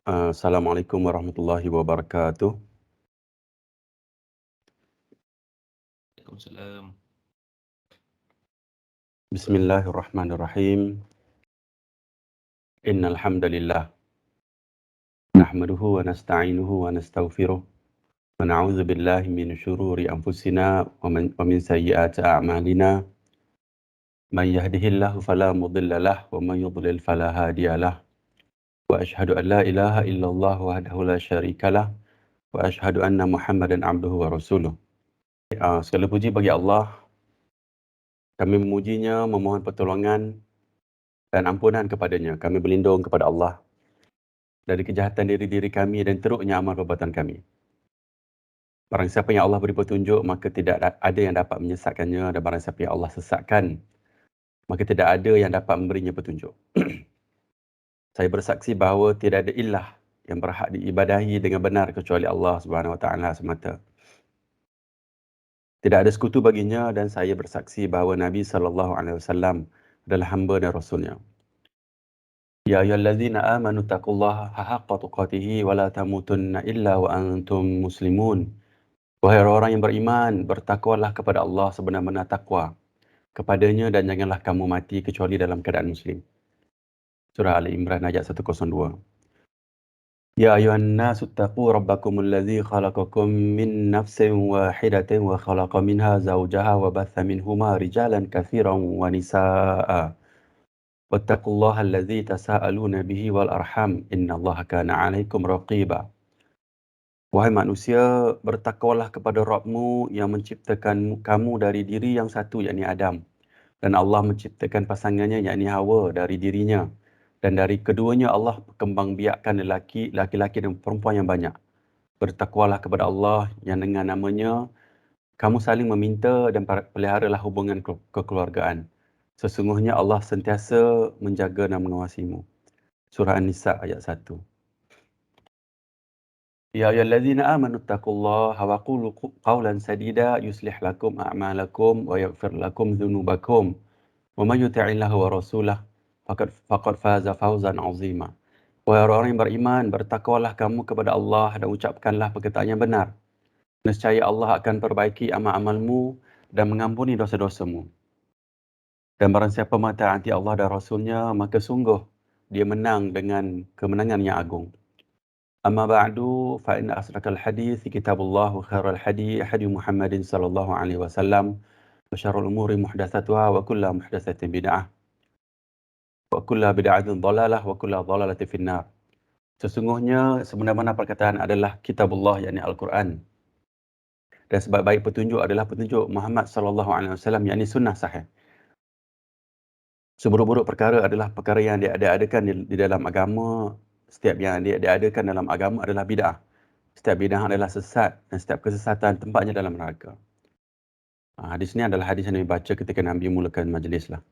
Assalamualaikum warahmatullahi wabarakatuh. Waalaikumsalam. Bismillahirrahmanirrahim. Innal hamdalillah nahmaduhu wa nasta'inuhu wa nastaghfiruh wa na'udzu billahi min syururi anfusina wa min sayyiati a'malina. Man yahdihillahu fala mudilla lahu wa man yudlil fala hadiya lahu. Wa asyhadu an la ilaha illallah wahdahu la syarika lah wa asyhadu anna Muhammadan abduhu wa rasuluh. Segala puji bagi Allah. Kami memujinya, memohon pertolongan dan ampunan kepadanya. Kami berlindung kepada Allah dari kejahatan diri-diri kami dan teruknya amal perbuatan kami. Barang siapa yang Allah beri petunjuk, maka tidak ada yang dapat menyesatkannya, dan barang siapa yang Allah sesatkan, maka tidak ada yang dapat memberinya petunjuk. Saya bersaksi bahawa tidak ada ilah yang berhak diibadahi dengan benar kecuali Allah Subhanahu Wa Taala semata. Tidak ada sekutu baginya, dan saya bersaksi bahawa Nabi sallallahu alaihi wasallam adalah hamba dan rasulnya. Ya ayyuhallazina amanu taqullaha haqqa tuqatih wa la tamutunna illa wa antum muslimun. Wahai orang yang beriman, bertakwalah kepada Allah sebenar-benar takwa kepadanya dan janganlah kamu mati kecuali dalam keadaan muslim. Surah Ali Imran ayat 102. Ya ayuhan nasu taqu rabbakumul ladzi khalaqakum min nafsin wahidatin wa khalaqa minha zawjaha wa batha minhuma rijalan katsiran wa nisaa'a. Wattaqullaha alladzi tasaaluna bihi wal arham innallaha kana 'alaikum raqiba. Wahai manusia, bertakwalah kepada Rabbmu yang menciptakan kamu dari diri yang satu, yakni Adam. Dan Allah menciptakan pasangannya, yakni Hawa, dari dirinya. Dan dari keduanya Allah kembangbiakkan laki-laki dan perempuan yang banyak. Bertakwalah kepada Allah yang dengan namanya kamu saling meminta dan peliharalah hubungan kekeluargaan. Sesungguhnya Allah sentiasa menjaga dan mengawasimu. Surah An-Nisa ayat 1. Ya ayyuhallazina amanu taqullaha wa qulu qawlan sadida yuslih lakum a'malakum wa yaghfir lakum dhunubakum wa may yuti'illaha wa rasulahu faqad faza fawzan 'azima. Wahai orang yang beriman, bertakwalah kamu kepada Allah dan ucapkanlah perkataan yang benar. Nescaya Allah akan perbaiki amal-amalmu dan mengampuni dosa-dosamu. Dan barang siapa mentaati Allah dan Rasulnya, maka sungguh dia menang dengan kemenangan yang agung. Amma ba'du fa inna asdaqal hadits kitabullah wa khairal hadi Muhammadin sallallahu alaihi wasallam wa syarrul umuri muhdatsatuha wa kullu muhdatsatin bid'ah wa kullu bid'atin dhalalah wa kullu dhalalatin finnar. Sesungguhnya sebenar-benar perkataan adalah kitabullah, yakni Al-Quran. Dan sebaik-baik petunjuk adalah petunjuk Muhammad sallallahu alaihi wasallam, yakni sunnah sahih. Seburuk-buruk perkara adalah perkara yang diadakan di dalam agama. Setiap yang diadakan dalam agama adalah bid'ah. Setiap bid'ah adalah sesat, dan setiap kesesatan tempatnya dalam neraka. Hadis ni adalah hadis yang Nabi baca ketika Nabi mulakan majlis lah.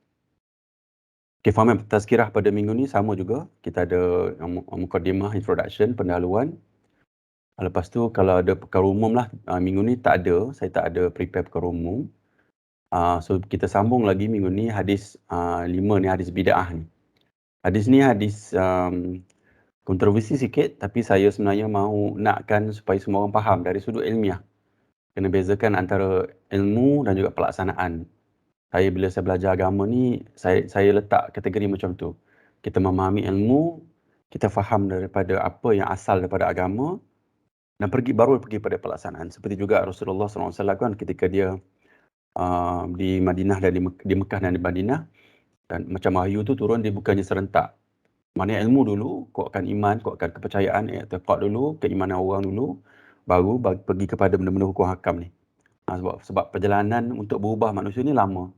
Okay, format tazkirah pada minggu ni sama juga. Kita ada mukaddimah, introduction, pendahuluan. Lepas tu kalau ada perkara umum lah, minggu ni tak ada. Saya tak ada prepare perkara umum. So kita sambung lagi minggu ni hadis 5 ni, hadis bid'ah ni. Hadis ni hadis kontroversi sikit, tapi saya sebenarnya mahu nakkan supaya semua orang faham dari sudut ilmiah. Kena bezakan antara ilmu dan juga pelaksanaan. Bila saya belajar agama ni, saya letak kategori macam tu. Kita memahami ilmu, kita faham daripada apa yang asal daripada agama, dan baru pergi pada pelaksanaan. Seperti juga Rasulullah SAW kan ketika dia di Madinah dan di Mekah dan di Madinah, dan macam wahyu tu turun, dia bukannya serentak. Maknanya ilmu dulu, kuatkan iman, kuatkan kepercayaan, i'tiqad dulu, keimanan orang dulu, baru pergi kepada benda-benda hukum hakam ni. Sebab perjalanan untuk berubah manusia ni lama.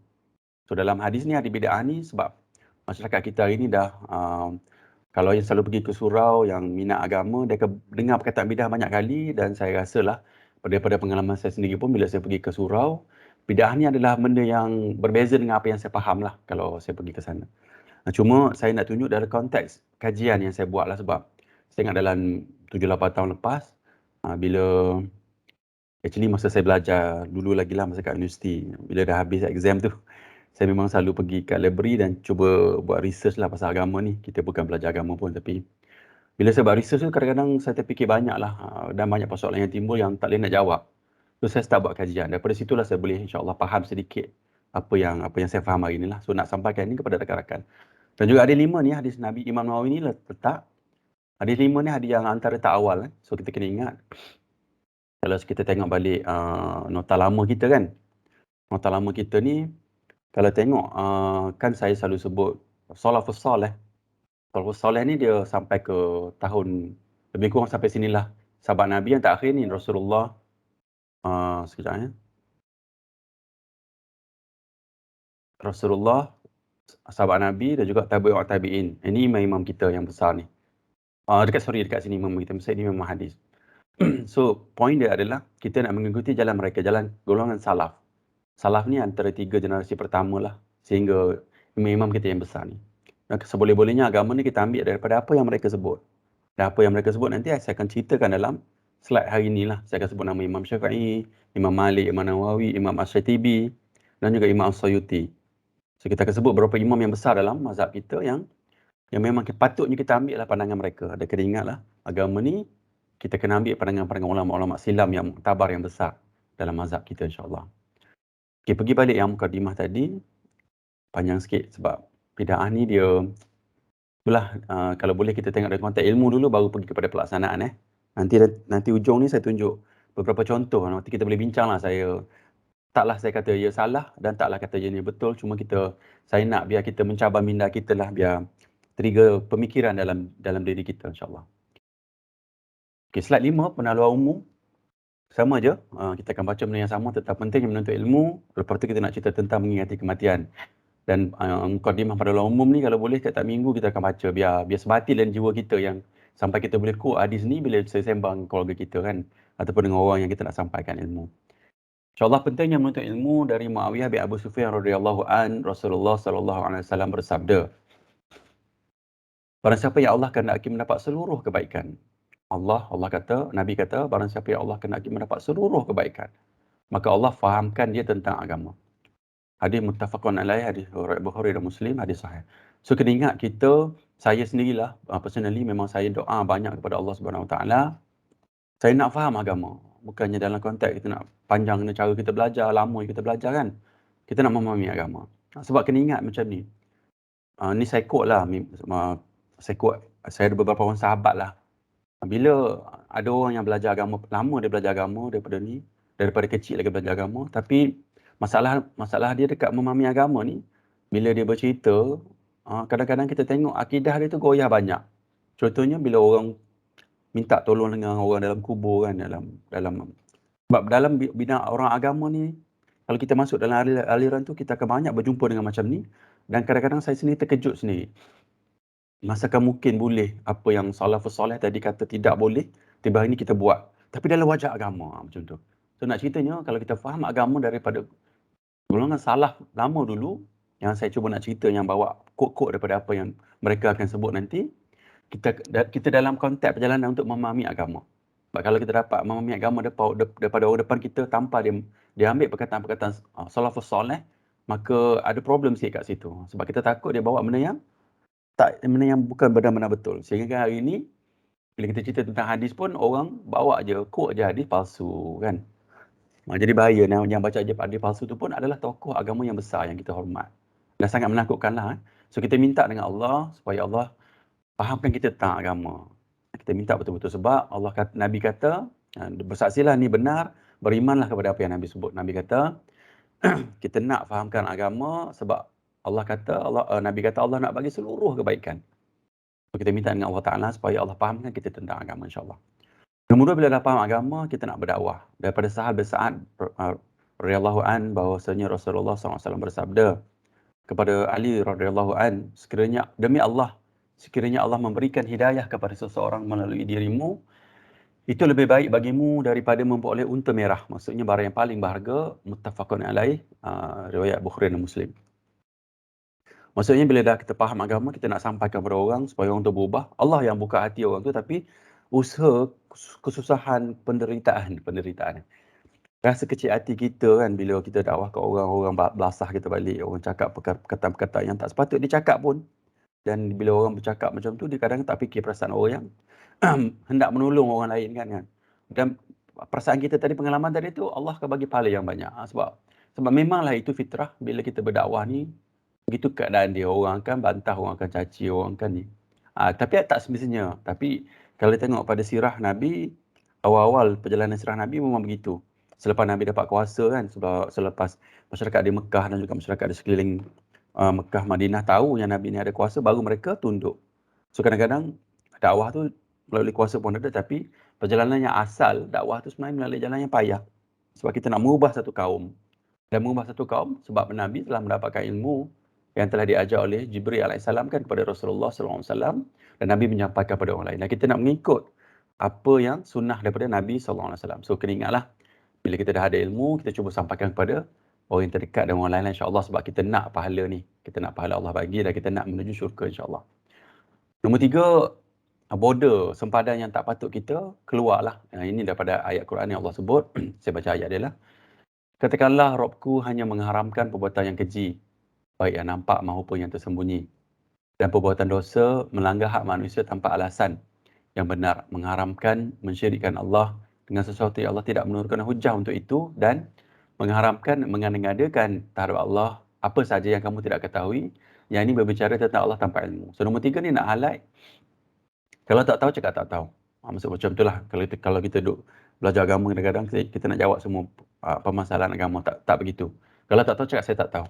So dalam hadis ni, hadis bid'ah ni, sebab masyarakat kita hari ni dah kalau yang selalu pergi ke surau, yang minat agama, dia akan dengar perkataan bid'ah banyak kali. Dan saya rasalah daripada pengalaman saya sendiri pun, bila saya pergi ke surau, bid'ah ni adalah benda yang berbeza dengan apa yang saya faham lah kalau saya pergi ke sana. Cuma saya nak tunjuk dalam konteks kajian yang saya buat lah, sebab saya ingat dalam 7-8 tahun lepas, bila actually masa saya belajar dulu lagi lah, masa kat universiti, bila dah habis exam tu, saya memang selalu pergi kat library dan cuba buat research lah pasal agama ni. Kita bukan belajar agama pun, tapi Bila saya buat research tu kadang-kadang saya terfikir banyaklah dan banyak persoalan yang timbul yang tak boleh nak jawab. So saya start buat kajian. Daripada situlah saya boleh insya-Allah faham sedikit apa yang saya faham hari inilah. So nak sampaikan ini kepada rakan-rakan. Dan juga hadis 5 ni, hadis Nabi Imam Nawawi ni letak hadis 5 ni hadis yang antara tak awal. So kita kena ingat kalau kita tengok balik nota lama kita kan. Nota lama kita ni kalau tengok kan saya selalu sebut salafus salih. Salafus salih ni dia sampai ke tahun lebih kurang sampai sinilah. Sahabat Nabi yang terakhir ni Rasulullah sekejap ya. Rasulullah, sahabat Nabi dan juga tabi'ut tabi'in. Ini imam-imam kita yang besar ni. Dekat sini imam kita. Misalnya ini imam hadis. So, point dia adalah kita nak mengikuti jalan mereka, jalan golongan salaf. Salaf ni antara 3 generasi pertama lah sehingga imam-imam kita yang besar ni. Dan seboleh-bolehnya agama ni kita ambil daripada apa yang mereka sebut. Dan apa yang mereka sebut nanti saya akan ceritakan dalam slide hari ni lah. Saya akan sebut nama Imam Syafi'i, Imam Malik, Imam Nawawi, Imam Ash-Shatibi dan juga Imam As-Sayuti. So kita akan sebut beberapa imam yang besar dalam mazhab kita yang memang patutnya kita ambil lah pandangan mereka. Dan kena ingatlah agama ni kita kena ambil pandangan-pandangan ulama-ulama silam yang muktabar yang besar dalam mazhab kita insya-Allah. Okay, pergi balik yang mukadimah tadi panjang sikit sebab bid'ah ni dia itulah kalau boleh kita tengok dari konteks ilmu dulu baru pergi kepada pelaksanaan Nanti ujung ni saya tunjuk beberapa contoh nanti kita boleh bincang lah. Taklah saya kata ia salah dan taklah kata ia ni betul. Cuma saya nak biar kita mencabar minda kita lah, biar trigger pemikiran dalam diri kita insyaAllah. Okay, slide 5, penaluan umum. Sama je, kita akan baca benda yang sama, tetap penting menuntut ilmu. Lepas tu kita nak cerita tentang mengingati kematian. Dan mukadimah penaluan umum ni kalau boleh setiap minggu kita akan baca biar sebati dalam jiwa kita yang sampai kita boleh quote hadis ni bila saya sembang keluarga kita kan. Ataupun dengan orang yang kita nak sampaikan ilmu. InsyaAllah pentingnya menuntut ilmu dari Muawiyah bin Abu Sufyan radhiyallahu an, Rasulullah sallallahu alaihi wasallam bersabda, barang siapa yang Allah kehendaki mendapat seluruh kebaikan. Allah kata, Nabi kata, barang siapa yang Allah kehendaki mendapat seluruh kebaikan, maka Allah fahamkan dia tentang agama. Hadis muttafaqun alaih, hadis Bukhari dan Muslim, hadis sahih. So kena ingat saya sendirilah, personally memang saya doa banyak kepada Allah Subhanahu Wa Taala. Saya nak faham agama. Bukannya dalam konteks kita nak panjang cara kita belajar, lama kita belajar kan. Kita nak memahami agama. Sebab kena ingat macam ni. Ni saya quote lah. Saya ada beberapa orang sahabat lah. Bila ada orang yang belajar agama, lama dia belajar agama daripada kecil lagi belajar agama. Tapi masalah dia dekat memahami agama ni, bila dia bercerita, kadang-kadang kita tengok akidah dia tu goyah banyak. Contohnya bila orang minta tolong dengan orang dalam kubur kan, sebab dalam bidang orang agama ni kalau kita masuk dalam aliran tu kita akan banyak berjumpa dengan macam ni dan kadang-kadang saya sendiri terkejut sendiri. Masakan mungkin boleh apa yang salafus soleh tadi kata tidak boleh, tiba hari ni kita buat. Tapi dalam wajah agama macam tu. So nak ceritanya kalau kita faham agama daripada golongan salaf lama dulu, yang saya cuba nak cerita yang bawa kod-kod daripada apa yang mereka akan sebut nanti, kita dalam konteks perjalanan untuk memahami agama. Sebab kalau kita dapat memahami agama daripada orang depan kita tanpa dia ambil perkataan-perkataan salafus soleh, maka ada problem sikit kat situ. Sebab kita takut dia bawa benda yang bukan benar-benar betul. Sehingga hari ini bila kita cerita tentang hadis pun orang bawa je quote je hadis palsu kan. Jadi bahaya yang baca hadis palsu tu pun adalah tokoh agama yang besar yang kita hormat. Dan sangat menakutkanlah. So kita minta dengan Allah supaya Allah fahamkan kita tentang agama. Kita minta betul-betul sebab Nabi kata, bersaksilah ni benar, berimanlah kepada apa yang Nabi sebut. Nabi kata, kita nak fahamkan agama sebab Nabi kata Allah nak bagi seluruh kebaikan. So, kita minta dengan Allah Ta'ala supaya Allah fahamkan kita tentang agama insyaAllah. Kemudian bila dah faham agama, kita nak berdakwah. Daripada sahabat Sa'ad radhiyallahu an bahwasanya Rasulullah SAW bersabda kepada Ali radhiyallahu an, sekiranya Allah memberikan hidayah kepada seseorang melalui dirimu, itu lebih baik bagimu daripada memperoleh unta merah. Maksudnya barang yang paling berharga, muttafaqun alaih, riwayat Bukhari dan Muslim. Maksudnya bila dah kita faham agama, kita nak sampaikan kepada orang supaya orang tu berubah. Allah yang buka hati orang tu, tapi usaha, kesusahan, penderitaan. Rasa kecil hati kita kan bila kita dakwah ke orang belasah kita balik, orang cakap perkataan-perkataan yang tak sepatut dia cakap pun. Dan bila orang bercakap macam tu, dia kadang tak fikir perasaan orang yang hendak menolong orang lain kan. Dan perasaan kita tadi, pengalaman tadi tu, Allah akan bagi pahala yang banyak. Sebab memanglah itu fitrah, bila kita berdakwah ni, begitu keadaan dia, orang akan bantah, orang akan caci, orang akan ni. Tapi tak semestinya. Tapi kalau tengok pada sirah Nabi, awal-awal perjalanan sirah Nabi memang begitu. Selepas Nabi dapat kuasa kan, selepas masyarakat di Mekah dan juga masyarakat di sekeliling Mekah, Madinah tahu yang Nabi ni ada kuasa, baru mereka tunduk. So kadang-kadang dakwah tu melalui kuasa pun ada, tapi perjalanan yang asal dakwah tu sebenarnya melalui jalan yang payah. Sebab kita nak mengubah satu kaum. Dan mengubah satu kaum sebab Nabi telah mendapatkan ilmu yang telah diajar oleh Jibril AS kan kepada Rasulullah SAW, dan Nabi menyampaikan kepada orang lain. Dan kita nak mengikut apa yang sunnah daripada Nabi SAW. So kena ingatlah, bila kita dah ada ilmu, kita cuba sampaikan kepada orang yang terdekat dan orang lain, insyaAllah, sebab kita nak pahala ni. Kita nak pahala Allah bagi dan kita nak menuju syurga, insyaAllah. Nombor 3, border, sempadan yang tak patut kita keluarlah. Ini daripada ayat Quran yang Allah sebut. Saya baca ayat dia lah. Katakanlah, Robku hanya mengharamkan perbuatan yang keji, baik yang nampak maupun yang tersembunyi. Dan perbuatan dosa melanggar hak manusia tanpa alasan yang benar, mengharamkan mensyirikkan Allah dengan sesuatu yang Allah tidak menurunkan hujah untuk itu, dan mengharamkan mengada-ngadakan terhadap Allah apa saja yang kamu tidak ketahui. Yang ini berbicara tentang Allah tanpa ilmu. So nombor 3 ni nak highlight, kalau tak tahu cakap tak tahu. Maksud macam itulah, kalau kita duduk belajar agama, kadang-kadang kita nak jawab semua permasalahan agama, tak begitu. Kalau tak tahu cakap saya tak tahu.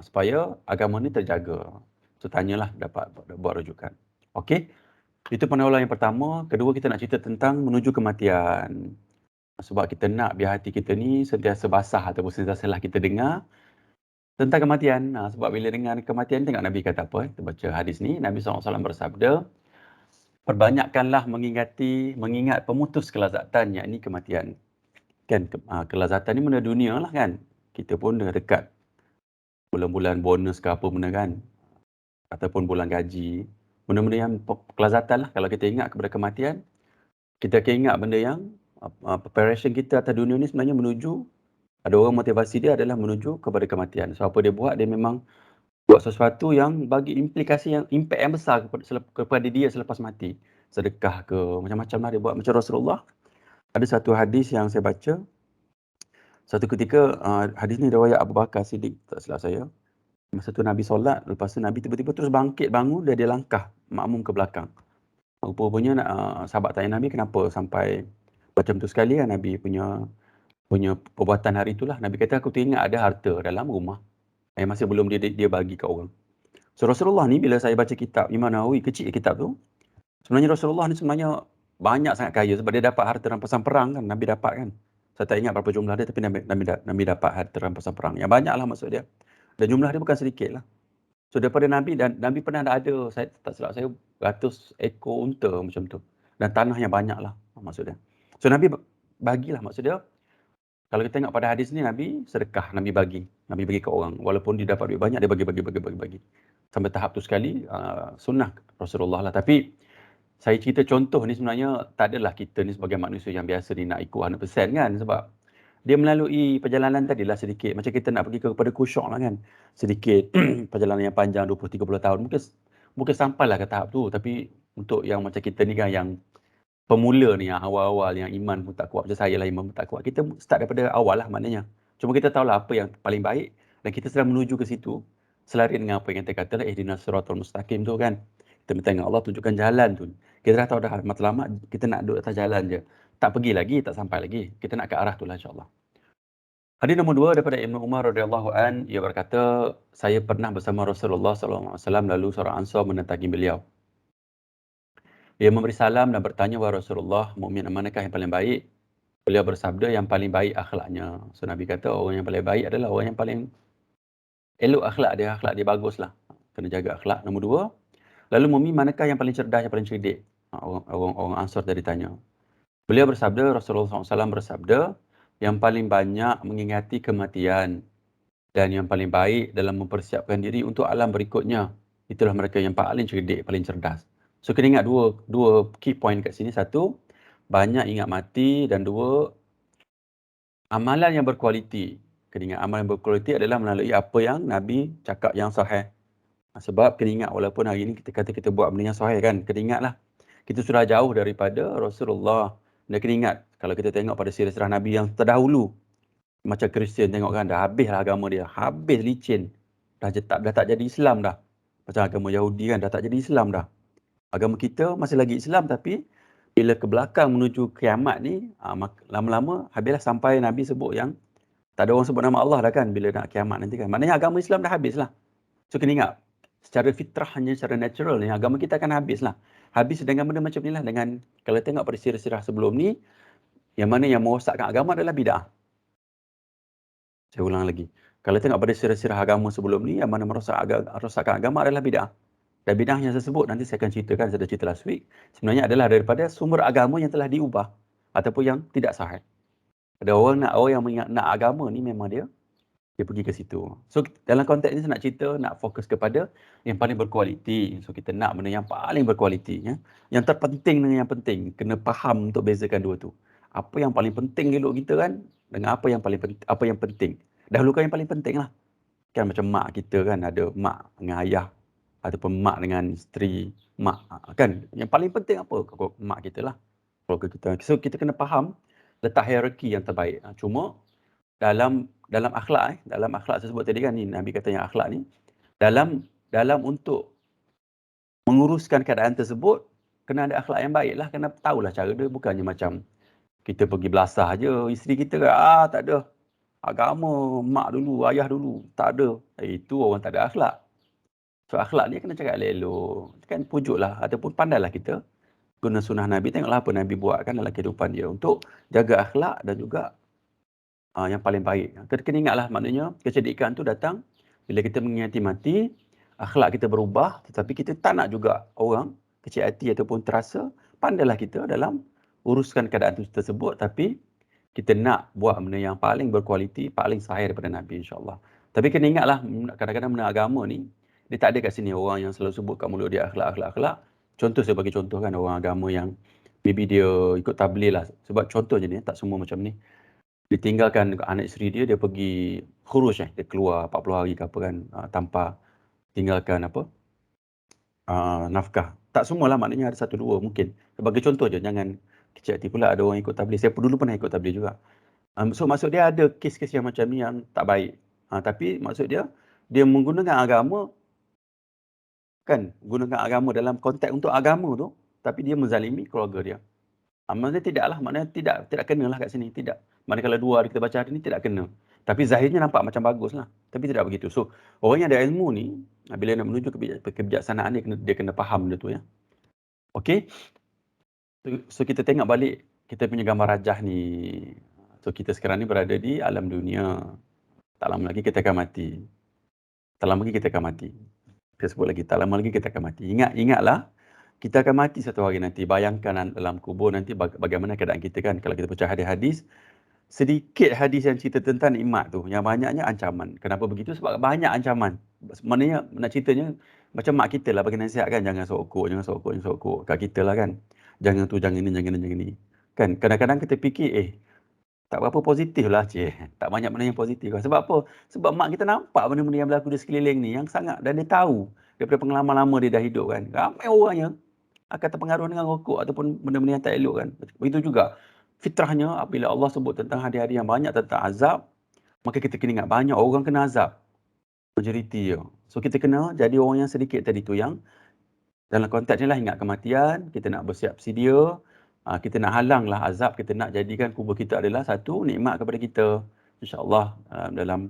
Supaya agama ni terjaga. So tanyalah, dapat buat rujukan. Okey. Itu penawulan yang pertama. Kedua, kita nak cerita tentang menuju kematian. Sebab kita nak biar hati kita ni sentiasa basah ataupun sentiasa lah kita dengar tentang kematian. Sebab bila dengar kematian, tengok Nabi kata apa. Kita baca hadis ni. Nabi SAW bersabda, perbanyakkanlah mengingat pemutus kelazatan, yakni kematian. Kan, kelazatan ni benda dunia lah kan. Kita pun dah dekat bulan-bulan bonus ke apa benda kan. Ataupun bulan gaji. Benda-benda yang kelazatan lah. Kalau kita ingat kepada kematian, kita akan ingat benda yang preparation kita atas dunia ni sebenarnya menuju, ada orang motivasi dia adalah menuju kepada kematian. So apa dia buat, dia memang buat sesuatu yang bagi implikasi yang, impact yang besar kepada dia selepas mati. Sedekah ke, macam-macam lah dia buat. Macam Rasulullah, ada satu hadis yang saya baca, satu ketika, hadis ni riwayat Abu Bakar Siddiq, tak silap saya. Masa tu Nabi solat, lepas tu Nabi tiba-tiba terus bangkit, bangun, dia langkah makmum ke belakang. Rupa-rupanya sahabat tanya Nabi, kenapa sampai macam tu sekali kan Nabi punya perbuatan hari itulah. Nabi kata, aku teringat ada harta dalam rumah yang masih belum dia bagi ke orang. So Rasulullah ni, bila saya baca kitab Imam Nawawi, kecil kitab tu, sebenarnya Rasulullah ni sebenarnya banyak sangat kaya sebab dia dapat harta rampasan perang kan. Nabi dapat kan. Saya tak ingat berapa jumlah dia, tapi Nabi dapat harta rampasan perang. Yang banyak lah maksud dia. Dan jumlah dia bukan sedikit lah. So daripada Nabi, dan Nabi pernah ada, saya tak silap saya, 100 ekor unta macam tu. Dan tanah yang banyak lah maksud dia. So Nabi bagilah, maksud dia, kalau kita tengok pada hadis ni, Nabi sedekah, Nabi bagi ke orang. Walaupun dia dapat duit banyak, dia bagi. Sampai tahap tu sekali, sunnah Rasulullah lah. Tapi saya cerita contoh ni sebenarnya, tak adalah kita ni sebagai manusia yang biasa ni nak ikut 100% kan. Sebab dia melalui perjalanan tadilah sedikit. Macam kita nak pergi kepada kusyuk lah kan. Sedikit perjalanan yang panjang 20-30 tahun. Mungkin sampailah ke tahap tu. Tapi untuk yang macam kita ni kan, yang pemula ni, yang awal-awal, yang iman pun tak kuat. Macam saya lah, iman pun tak kuat. Kita start daripada awal lah maknanya. Cuma kita tahulah apa yang paling baik. Dan kita sedang menuju ke situ. Selari dengan apa yang kita kata lah, ihdinas siratal mustaqim tu kan. Kita minta dengan Allah tunjukkan jalan tu. Kita dah tahu dah matlamat, kita nak duduk atas jalan je. Tak pergi lagi, tak sampai lagi. Kita nak ke arah tu lah, insyaAllah. Hadis nombor 2 daripada Ibnu Umar radhiyallahu an, ia berkata, saya pernah bersama Rasulullah SAW, lalu seorang Ansar mendatangi beliau. Ia memberi salam dan bertanya, wahai Rasulullah, mukmin manakah yang paling baik? Beliau bersabda, yang paling baik akhlaknya. So Nabi kata, orang yang paling baik adalah orang yang paling elok akhlak dia bagus lah. Kena jaga akhlak. Nombor 2, lalu mukmin manakah yang paling cerdas, yang paling cerdik? Orang Ansar tadi tanya. Beliau bersabda, Rasulullah SAW bersabda, yang paling banyak mengingati kematian dan yang paling baik dalam mempersiapkan diri untuk alam berikutnya. Itulah mereka yang paling cerdik, paling cerdas. So kena ingat dua key point kat sini. Satu, banyak ingat mati, dan 2, amalan yang berkualiti. Kena ingat amalan yang berkualiti adalah melalui apa yang Nabi cakap yang sahih. Sebab kena ingat, walaupun hari ini kita kata kita buat benda yang sahih kan, kena ingatlah Kita sudah jauh daripada Rasulullah. Dan kena ingat, kalau kita tengok pada sirah-sirah Nabi yang terdahulu, macam Kristian tengok kan, dah habislah agama dia. Habis licin. Dah tak jadi Islam dah. Macam agama Yahudi kan, dah tak jadi Islam dah. Agama kita masih lagi Islam, tapi bila ke belakang menuju kiamat ni, lama-lama habislah sampai Nabi sebut yang tak ada orang sebut nama Allah dah kan bila nak kiamat nanti kan. Maknanya agama Islam dah habis lah. So kena ingat, secara fitrahnya, secara natural ni, agama kita akan habis lah. Habis dengan benda macam ni lah. Dengan, kalau tengok pada sirah-sirah sebelum ni, yang mana yang merosakkan agama adalah bid'ah. Saya ulang lagi. Kalau tengok pada sirah-sirah agama sebelum ni, yang mana merosakkan agama adalah bid'ah. Dan bid'ah yang saya sebut, nanti saya akan ceritakan, saya dah cerita last week, sebenarnya adalah daripada sumber agama yang telah diubah ataupun yang tidak sahih. Ada orang yang nak agama ni memang dia pergi ke situ. So dalam konteks ni saya nak cerita, nak fokus kepada yang paling berkualiti. So kita nak benda yang paling berkualiti. Ya. Yang terpenting dengan yang penting. Kena faham untuk bezakan dua tu. Apa yang paling penting elok kita kan, dengan apa yang penting. Dahulukan yang paling penting lah. Kan macam mak kita kan, ada mak dengan ayah. Ataupun mak dengan isteri, mak kan. Yang paling penting apa? Mak kita lah. Keluarga kita. So kita kena faham letak hierarki yang terbaik. Cuma dalam akhlak dalam akhlak saya sebut tadi kan, ni Nabi kata yang akhlak ni dalam untuk menguruskan keadaan tersebut kena ada akhlak yang baik lah, kena tahulah cara dia, bukannya macam kita pergi belasah je isteri kita kan, tak ada agama, mak dulu, ayah dulu, tak ada, itu orang tak ada akhlak. So akhlak ni kena cakap elok-elok kan, pujuklah ataupun pandailah kita guna sunnah Nabi, tengoklah apa Nabi buat kan dalam kehidupan dia untuk jaga akhlak dan juga yang paling baik. Kita kena ingatlah, maknanya kecerdikan tu datang bila kita mengingati mati, akhlak kita berubah, tetapi kita tak nak juga orang kecil hati ataupun terasa. Pandailah kita dalam uruskan keadaan tersebut, tapi kita nak buat benda yang paling berkualiti, paling sahih daripada Nabi, insyaAllah. Tapi kena ingatlah, kadang-kadang benda agama ni, dia tak ada kat sini orang yang selalu sebut kat mulut dia akhlak. Contoh, saya bagi contoh kan, orang agama yang maybe dia ikut tabligh lah. Sebab contoh je ni, tak semua macam ni. Ditinggalkan anak isteri dia, dia pergi khuruj, dia keluar 40 hari ke apa kan, tanpa tinggalkan nafkah. Tak semualah, maknanya ada satu dua mungkin. Sebagai contoh je, jangan kecil hati pula ada orang ikut tabligh. Saya dulu pernah ikut tabligh juga. So maksud dia ada kes-kes yang macam ni yang tak baik. Tapi maksud dia menggunakan agama kan, gunakan agama dalam konteks untuk agama tu, tapi dia menzalimi keluarga dia. Maksudnya tidaklah, maknanya tidak kenalah kat sini, tidak. Maknanya kalau dua hari kita baca hari ni tidak kena. Tapi zahirnya nampak macam bagus lah. Tapi tidak begitu. So orang yang ada ilmu ni, bila nak menuju kebijaksanaan dia kena faham benda tu ya. Okey. So kita tengok balik kita punya gambar rajah ni. So kita sekarang ni berada di alam dunia. Tak lama lagi kita akan mati. Saya sebut lagi, tak lama lagi kita akan mati. Ingatlah, kita akan mati satu hari nanti. Bayangkan dalam kubur nanti bagaimana keadaan kita kan. Kalau kita baca hadis-hadis, sedikit hadis yang cerita tentang nikmat tu. Yang banyaknya ancaman. Kenapa begitu? Sebab banyak ancaman. Maknanya nak ceritanya macam mak kita lah bagi nasihat kan. Jangan sokok. Kat kita lah kan. Jangan tu, jangan ni. Kan kadang-kadang kita fikir, tak berapa positif lah tak banyak benda yang positif. Sebab apa? Sebab mak kita nampak benda-benda yang berlaku di sekeliling ni yang sangat, dan dia tahu daripada pengalaman lama dia dah hidup kan. Ramai orang yang akan terpengaruh dengan rokok ataupun benda-benda yang tak elok kan. Begitu juga fitrahnya apabila Allah sebut tentang hari-hari yang banyak tentang azab, maka kita kena ingat banyak orang kena azab. Majoriti je. So kita kena jadi orang yang sedikit tadi tu yang dalam konteks ni lah, ingat kematian, kita nak bersiap sedia, kita nak halanglah azab, kita nak jadikan kubur kita adalah satu nikmat kepada kita. InsyaAllah dalam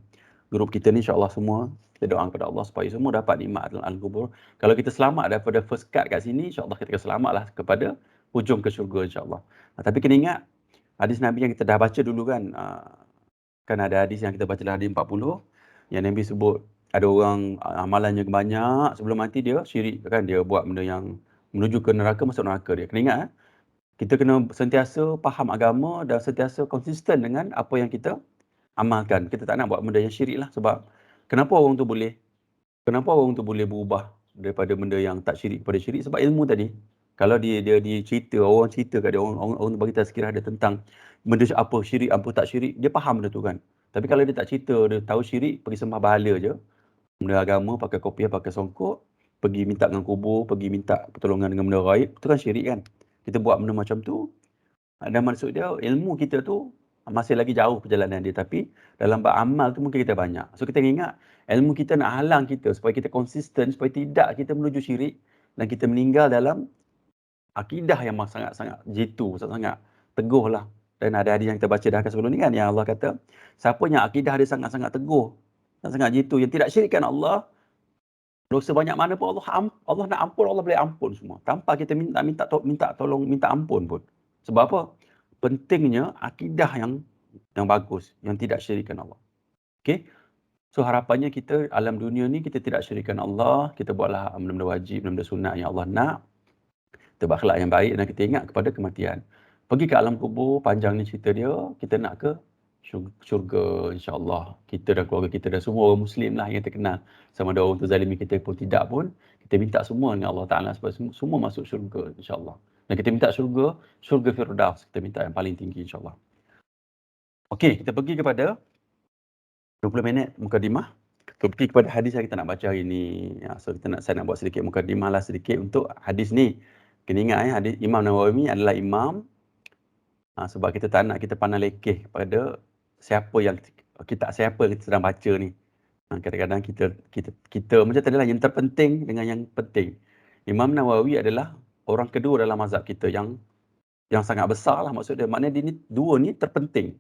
grup kita ni, insyaAllah semua kita doa kepada Allah supaya semua dapat nikmat dalam alam kubur. Kalau kita selamat daripada first cut kat sini, insyaAllah kita akan selamatlah kepada hujung ke syurga insyaAllah. Tapi kena ingat, hadis Nabi yang kita dah baca dulu kan, kan ada hadis yang kita baca dalam hadis 40, yang Nabi sebut ada orang amalannya banyak, sebelum mati dia syirik kan, dia buat benda yang menuju ke neraka, masuk neraka dia. Kena ingat, kita kena sentiasa faham agama dan sentiasa konsisten dengan apa yang kita amalkan. Kita tak nak buat benda yang syirik lah. Sebab kenapa orang tu boleh berubah daripada benda yang tak syirik kepada syirik? Sebab ilmu tadi. Kalau dia cerita, orang cerita kat dia, orang bagi tazkirah dia tentang benda apa syirik, apa tak syirik, dia faham benda tu kan. Tapi kalau dia tak cerita, dia tahu syirik, pergi sembah bahala je, benda agama, pakai kopiah, pakai songkok, pergi minta dengan kubur, pergi minta pertolongan dengan benda gaib, itu kan syirik kan. Kita buat benda macam tu, dan maksud dia ilmu kita tu masih lagi jauh perjalanan dia, tapi dalam bab amal tu mungkin kita banyak. So kita ingat ilmu kita nak halang kita supaya kita konsisten, supaya tidak kita menuju syirik dan kita meninggal dalam akidah yang sangat-sangat jitu, sangat-sangat teguh lah. Dan ada hadis yang kita baca dah sebelum ni kan, yang Allah kata, siapa yang akidah dia sangat-sangat teguh, sangat jitu, yang tidak syirikkan Allah, dosa banyak mana pun Allah nak ampun, Allah boleh ampun semua. Tanpa kita minta tolong, minta ampun pun. Sebab apa? Pentingnya akidah yang bagus, yang tidak syirikkan Allah. Okay? So harapannya kita alam dunia ni kita tidak syirikkan Allah, kita buatlah benda-benda wajib, benda-benda sunat yang Allah nak, kita berakhlak yang baik dan kita ingat kepada kematian. Pergi ke alam kubur, panjang ni cerita dia, kita nak ke syurga insya-Allah. Kita dan keluarga kita dan semua orang Muslim lah yang terkenal. Sama ada orang tu zalimi kita pun tidak pun, kita minta semua dengan Allah Ta'ala supaya semua masuk syurga insya-Allah. Dan kita minta syurga Firdaus. Kita minta yang paling tinggi insya-Allah. Okey, kita pergi kepada 20 minit mukadimah. Kita pergi kepada hadis yang kita nak baca hari ni. So saya nak buat sedikit mukadimah lah sedikit untuk hadis ni. Kena ingat hadis Imam Nawawi adalah imam, sebab kita tak nak kita pandang lekeh pada siapa yang kita sedang baca ni. Kadang-kadang kita macam tadi lah, yang terpenting dengan yang penting. Imam Nawawi adalah orang kedua dalam mazhab kita yang sangat besar lah, maksud dia. Maknanya dia ni, dua ni terpenting.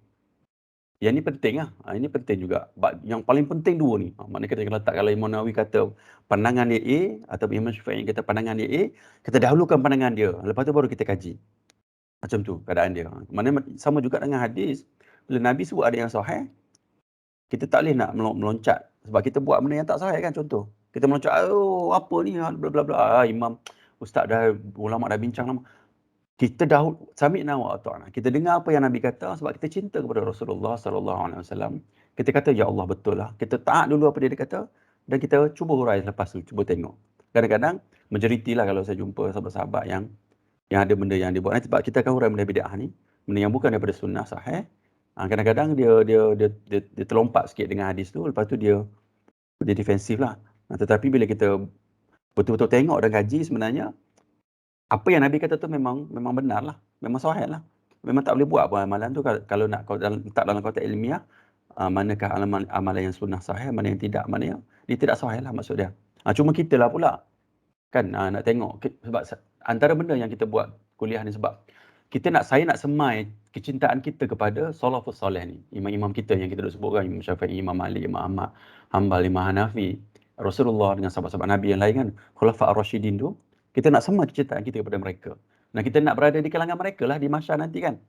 Yang ni penting lah. Ini penting juga. Yang paling penting dua ni. Maknanya kita letak, kalau Imam Nawawi kata pandangan dia A, atau Imam Syafi'i kata pandangan dia A, kita dahulukan pandangan dia. Lepas tu baru kita kaji. Macam tu keadaan dia. Maknanya sama juga dengan hadis. Bila Nabi sebut ada yang sahih, kita tak boleh nak meloncat. Sebab kita buat benda yang tak sahih kan, contoh. Kita meloncat, apa ni, bla bla bla. Imam, ustaz dah, ulama dah bincang lama. Kita sami'na wa ata'na. Kita dengar apa yang Nabi kata sebab kita cinta kepada Rasulullah sallallahu alaihi wasallam. Kita kata ya Allah, betul lah. Kita taat dulu apa dia kata dan kita cuba hurai lepas tu, cuba tengok. Kadang-kadang majoriti lah kalau saya jumpa sahabat-sahabat yang ada benda yang dia buat. Sebab kita akan hurai benda bid'ah ni, benda yang bukan daripada sunnah sahih. Kadang-kadang dia terlompat sikit dengan hadis tu, lepas tu dia defensif lah. Tetapi bila kita betul-betul tengok dan kaji, sebenarnya apa yang Nabi kata tu memang benar lah, memang sahih lah. Memang tak boleh buat apa amalan tu kalau nak letak dalam konteks ilmiah, manakah amalan yang sunnah sahih, mana yang tidak, mana yang dia tidak sahih lah maksud dia. Cuma kita lah pula kan nak tengok, sebab antara benda yang kita buat kuliah ni sebab saya nak semai kecintaan kita kepada salafus soleh ni, imam-imam kita yang kita duk sebutkan, Imam Syafi'i, Imam Malik, Imam Ahmad Hanbal, Imam Hanafi, Rasulullah dengan sahabat-sahabat Nabi yang lain kan, Khulafa ar-Rasyidin tu. Kita nak semai kecintaan kita kepada mereka. Dan kita nak berada di kalangan mereka lah di mahsyar nanti kan.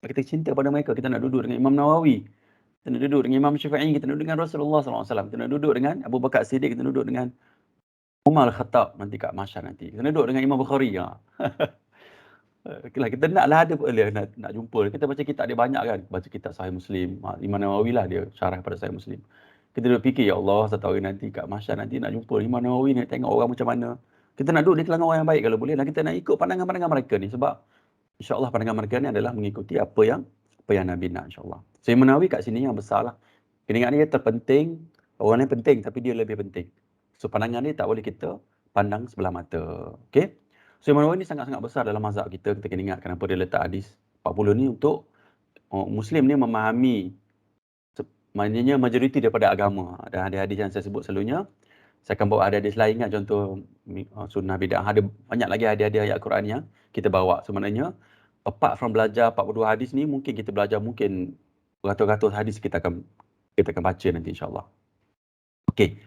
Kita cinta pada mereka. Kita nak duduk dengan Imam Nawawi. Kita nak duduk dengan Imam Syafi'i. Kita nak duduk dengan Rasulullah SAW. Kita nak duduk dengan Abu Bakar Siddiq. Kita nak duduk dengan Umar Al-Khattab nanti kat mahsyar nanti. Kita nak duduk dengan Imam Bukhari. Kita naklah ada nak jumpa. Kita baca kitab dia banyak kan. Baca kitab Sahih Muslim. Imam Nawawi lah dia syarah pada Sahih Muslim. Kita duduk fikir, ya Allah, satu hari nanti kat mahsyar nanti nak jumpa Imam Nawawi ni, tengok orang macam mana. Kita nak duduk di kalangan orang yang baik kalau boleh, dan kita nak ikut pandangan-pandangan mereka ni, sebab insya-Allah pandangan mereka ni adalah mengikuti apa yang Nabi nak, insya-Allah. So Imam Nawawi kat sini yang besar lah. Kena ingat dia terpenting, orang lain penting tapi dia lebih penting. So pandangan dia tak boleh kita pandang sebelah mata. Okey. So Imam Nawawi ni sangat-sangat besar dalam mazhab kita. Kita kena ingat kenapa dia letak hadis 40 ni untuk Muslim ni memahami, maknanya majoriti daripada agama. Dan hadis-hadis yang saya sebut selalunya, saya akan bawa hadis lain kan, contoh sunnah bid'ah, ada banyak lagi hadis-hadis ayat Quran yang kita bawa. Sebenarnya apart from belajar 42 hadis ni, mungkin kita belajar beratus-ratus hadis kita akan baca nanti insya-Allah. Okey.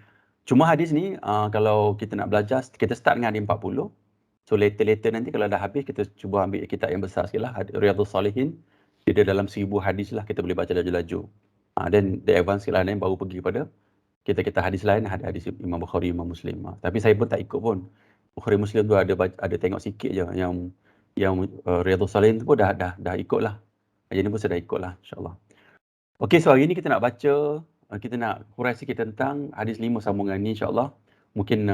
Cuma hadis ni kalau kita nak belajar, kita start dengan hadis 40. So later nanti kalau dah habis, kita cuba ambil kitab yang besar sikitlah, Riyadhus Salihin. Dia dalam 1000 hadis lah, kita boleh baca laju-laju. Dan the advance sikitlah ni baru pergi kepada kita hadis lain, ada hadis Imam Bukhari, Imam Muslim. Tapi saya pun tak ikut pun. Bukhari Muslim tu ada tengok sikit je, yang Riyadhus Salihin tu pun dah ikut lah. Yang ni pun saya dah ikut lah, insya-Allah. Okey, so hari ni kita nak baca, kita nak hurai sikit tentang hadis 5 sambungan ni, insya-Allah. Mungkin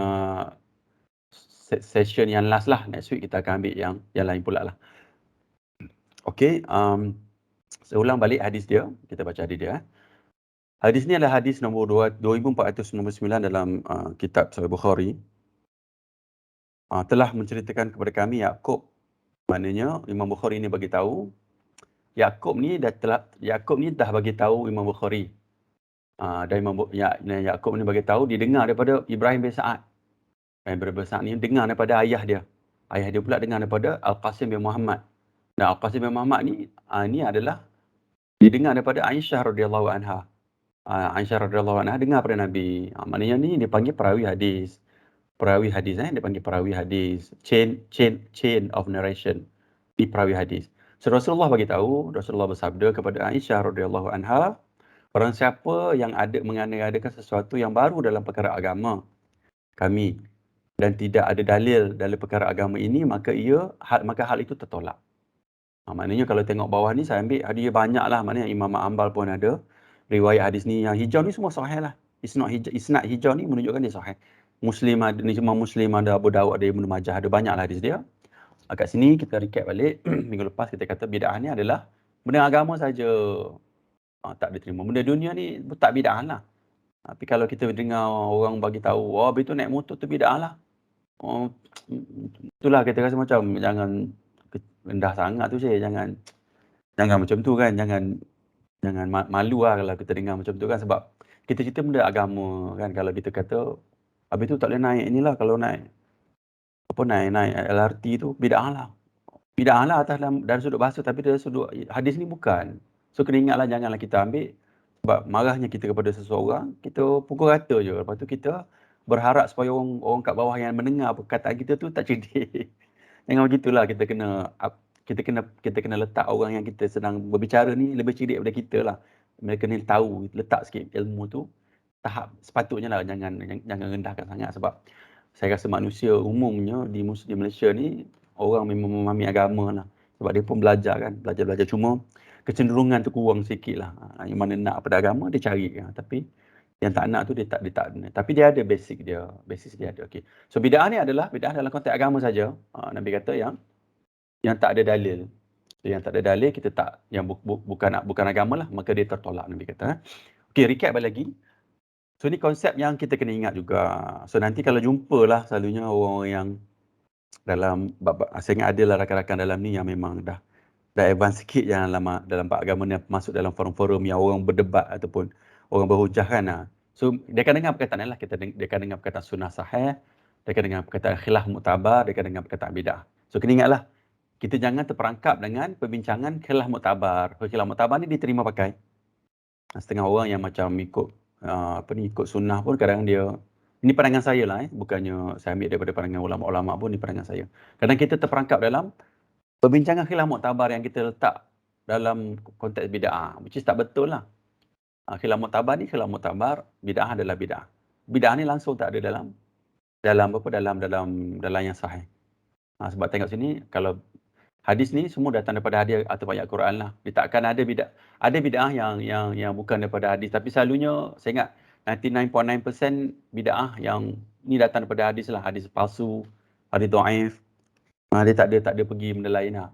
session yang last lah, next week kita akan ambil yang lain pula lah. Okey, saya ulang balik hadis dia, kita baca hadis dia. Hadis ni adalah hadis nombor 2499 dalam kitab Sahih Bukhari. telah menceritakan kepada kami Yaqub, maknanya Imam Bukhari ni bagi tahu Yaqub ni dah bagi tahu Imam Bukhari. Dan Yaqub ni bagi tahu dia dengar daripada Ibrahim bin Sa'ad. Ibrahim bin Sa'ad ni dengar daripada ayah dia. Ayah dia pula dengar daripada Al-Qasim bin Muhammad. Dan Al-Qasim bin Muhammad ni ni adalah dia dengar daripada Aisyah radhiyallahu anha. Aisyah radhiyallahu anha dengar daripada Nabi. Maknanya ni dia panggil perawi hadis. Perawi hadis dia panggil perawi hadis. Chain of narration. Ni perawi hadis. So Rasulullah bagi tahu, Rasulullah bersabda kepada Aisyah radhiyallahu anha, barang siapa yang mengadakan sesuatu yang baru dalam perkara agama kami dan tidak ada dalil dalam perkara agama ini, maka hal itu tertolak. Maknanya kalau tengok bawah ni saya ambil hadis banyak lah. Maknanya Imam Ambal pun ada riwayat hadis ni. Yang hijau ni semua sahih lah. Isnad hijau ni menunjukkan dia sahih. Muslim ada, ni semua Muslim ada, Abu Dawud ada, Ibnu Majah ada, banyak lah hadis dia. Kat sini kita recap balik. Minggu lepas kita kata bid'ah ni adalah benda agama saja. Tak diterima. Benda dunia ni tak bid'ah lah. Tapi kalau kita dengar orang bagi tahu, begitu naik motor tu bid'ah lah. Itulah kita rasa macam jangan rendah sangat tu saya. Jangan macam tu kan. Jangan malu lah kalau kita dengar macam tu kan. Sebab kita cerita benda agama kan. Kalau kita kata, habis tu tak boleh naik inilah. Kalau naik LRT tu, bid'ah lah. Bid'ah lah atas dari sudut bahasa. Tapi dari sudut hadis ni bukan. So kena ingatlah, janganlah kita ambil. Sebab marahnya kita kepada seseorang, kita pukul rata je. Lepas tu kita berharap supaya orang kat bawah yang mendengar perkataan kita tu tak cerdik. Jangan begitulah. Kita kena letak orang yang kita sedang berbicara ni lebih cerdik daripada kita lah. Mereka ni tahu, letak sikit ilmu tu. Tahap sepatutnya lah, jangan rendahkan sangat. Sebab saya rasa manusia umumnya di Malaysia ni, orang memang memahami agama lah. Sebab dia pun belajar kan. Belajar. Cuma kecenderungan tu kurang sikit lah. Yang mana nak pada agama, dia cari. Tapi yang tak nak tu, dia tak. Tapi dia ada basic dia. Basis dia ada. Okay. So bid'ah ni adalah bid'ah dalam konteks agama saja. Nabi kata yang tak ada dalil. Yang tak ada dalil, kita tak, yang bukan agama lah, maka dia tertolak, Nabi kata. Okay, recap balik lagi. So ni konsep yang kita kena ingat juga. So nanti kalau jumpalah selalunya orang yang dalam, saya ingat ada lah rakan-rakan dalam ni yang memang dah advance sikit yang dalam bab agama ni, masuk dalam forum-forum yang orang berdebat ataupun orang berhujah kan. So dia akan dengar perkataan ni lah, dia akan dengar perkataan sunnah sahih, dia akan dengar perkataan khilaf muktabar, dia akan dengar perkataan bid'ah. So kena ingatlah, kita jangan terperangkap dengan perbincangan khilaf muktabar. Khilaf muktabar ni diterima pakai. Setengah orang yang macam ikut ikut sunnah pun kadang dia, ini pandangan saya lah, bukannya saya ambil daripada pandangan ulama-ulama pun, ni pandangan saya. Kadang kita terperangkap dalam perbincangan khilaf muktabar yang kita letak dalam konteks bid'ah, which is tak betul lah. Khilaf muktabar ni khilaf muktabar, bid'ah adalah bid'ah. Bid'ah ni langsung tak ada dalam yang sahih. Sebab tengok sini, kalau hadis ni semua datang daripada hadis atau ayat Quran lah. Dia takkan ada bid'ah yang bukan daripada hadis. Tapi selalunya saya ingat 99.9% bid'ah yang ni datang daripada hadis lah. Hadis palsu, hadis dhaif. Dia tak ada pergi benda lain lah.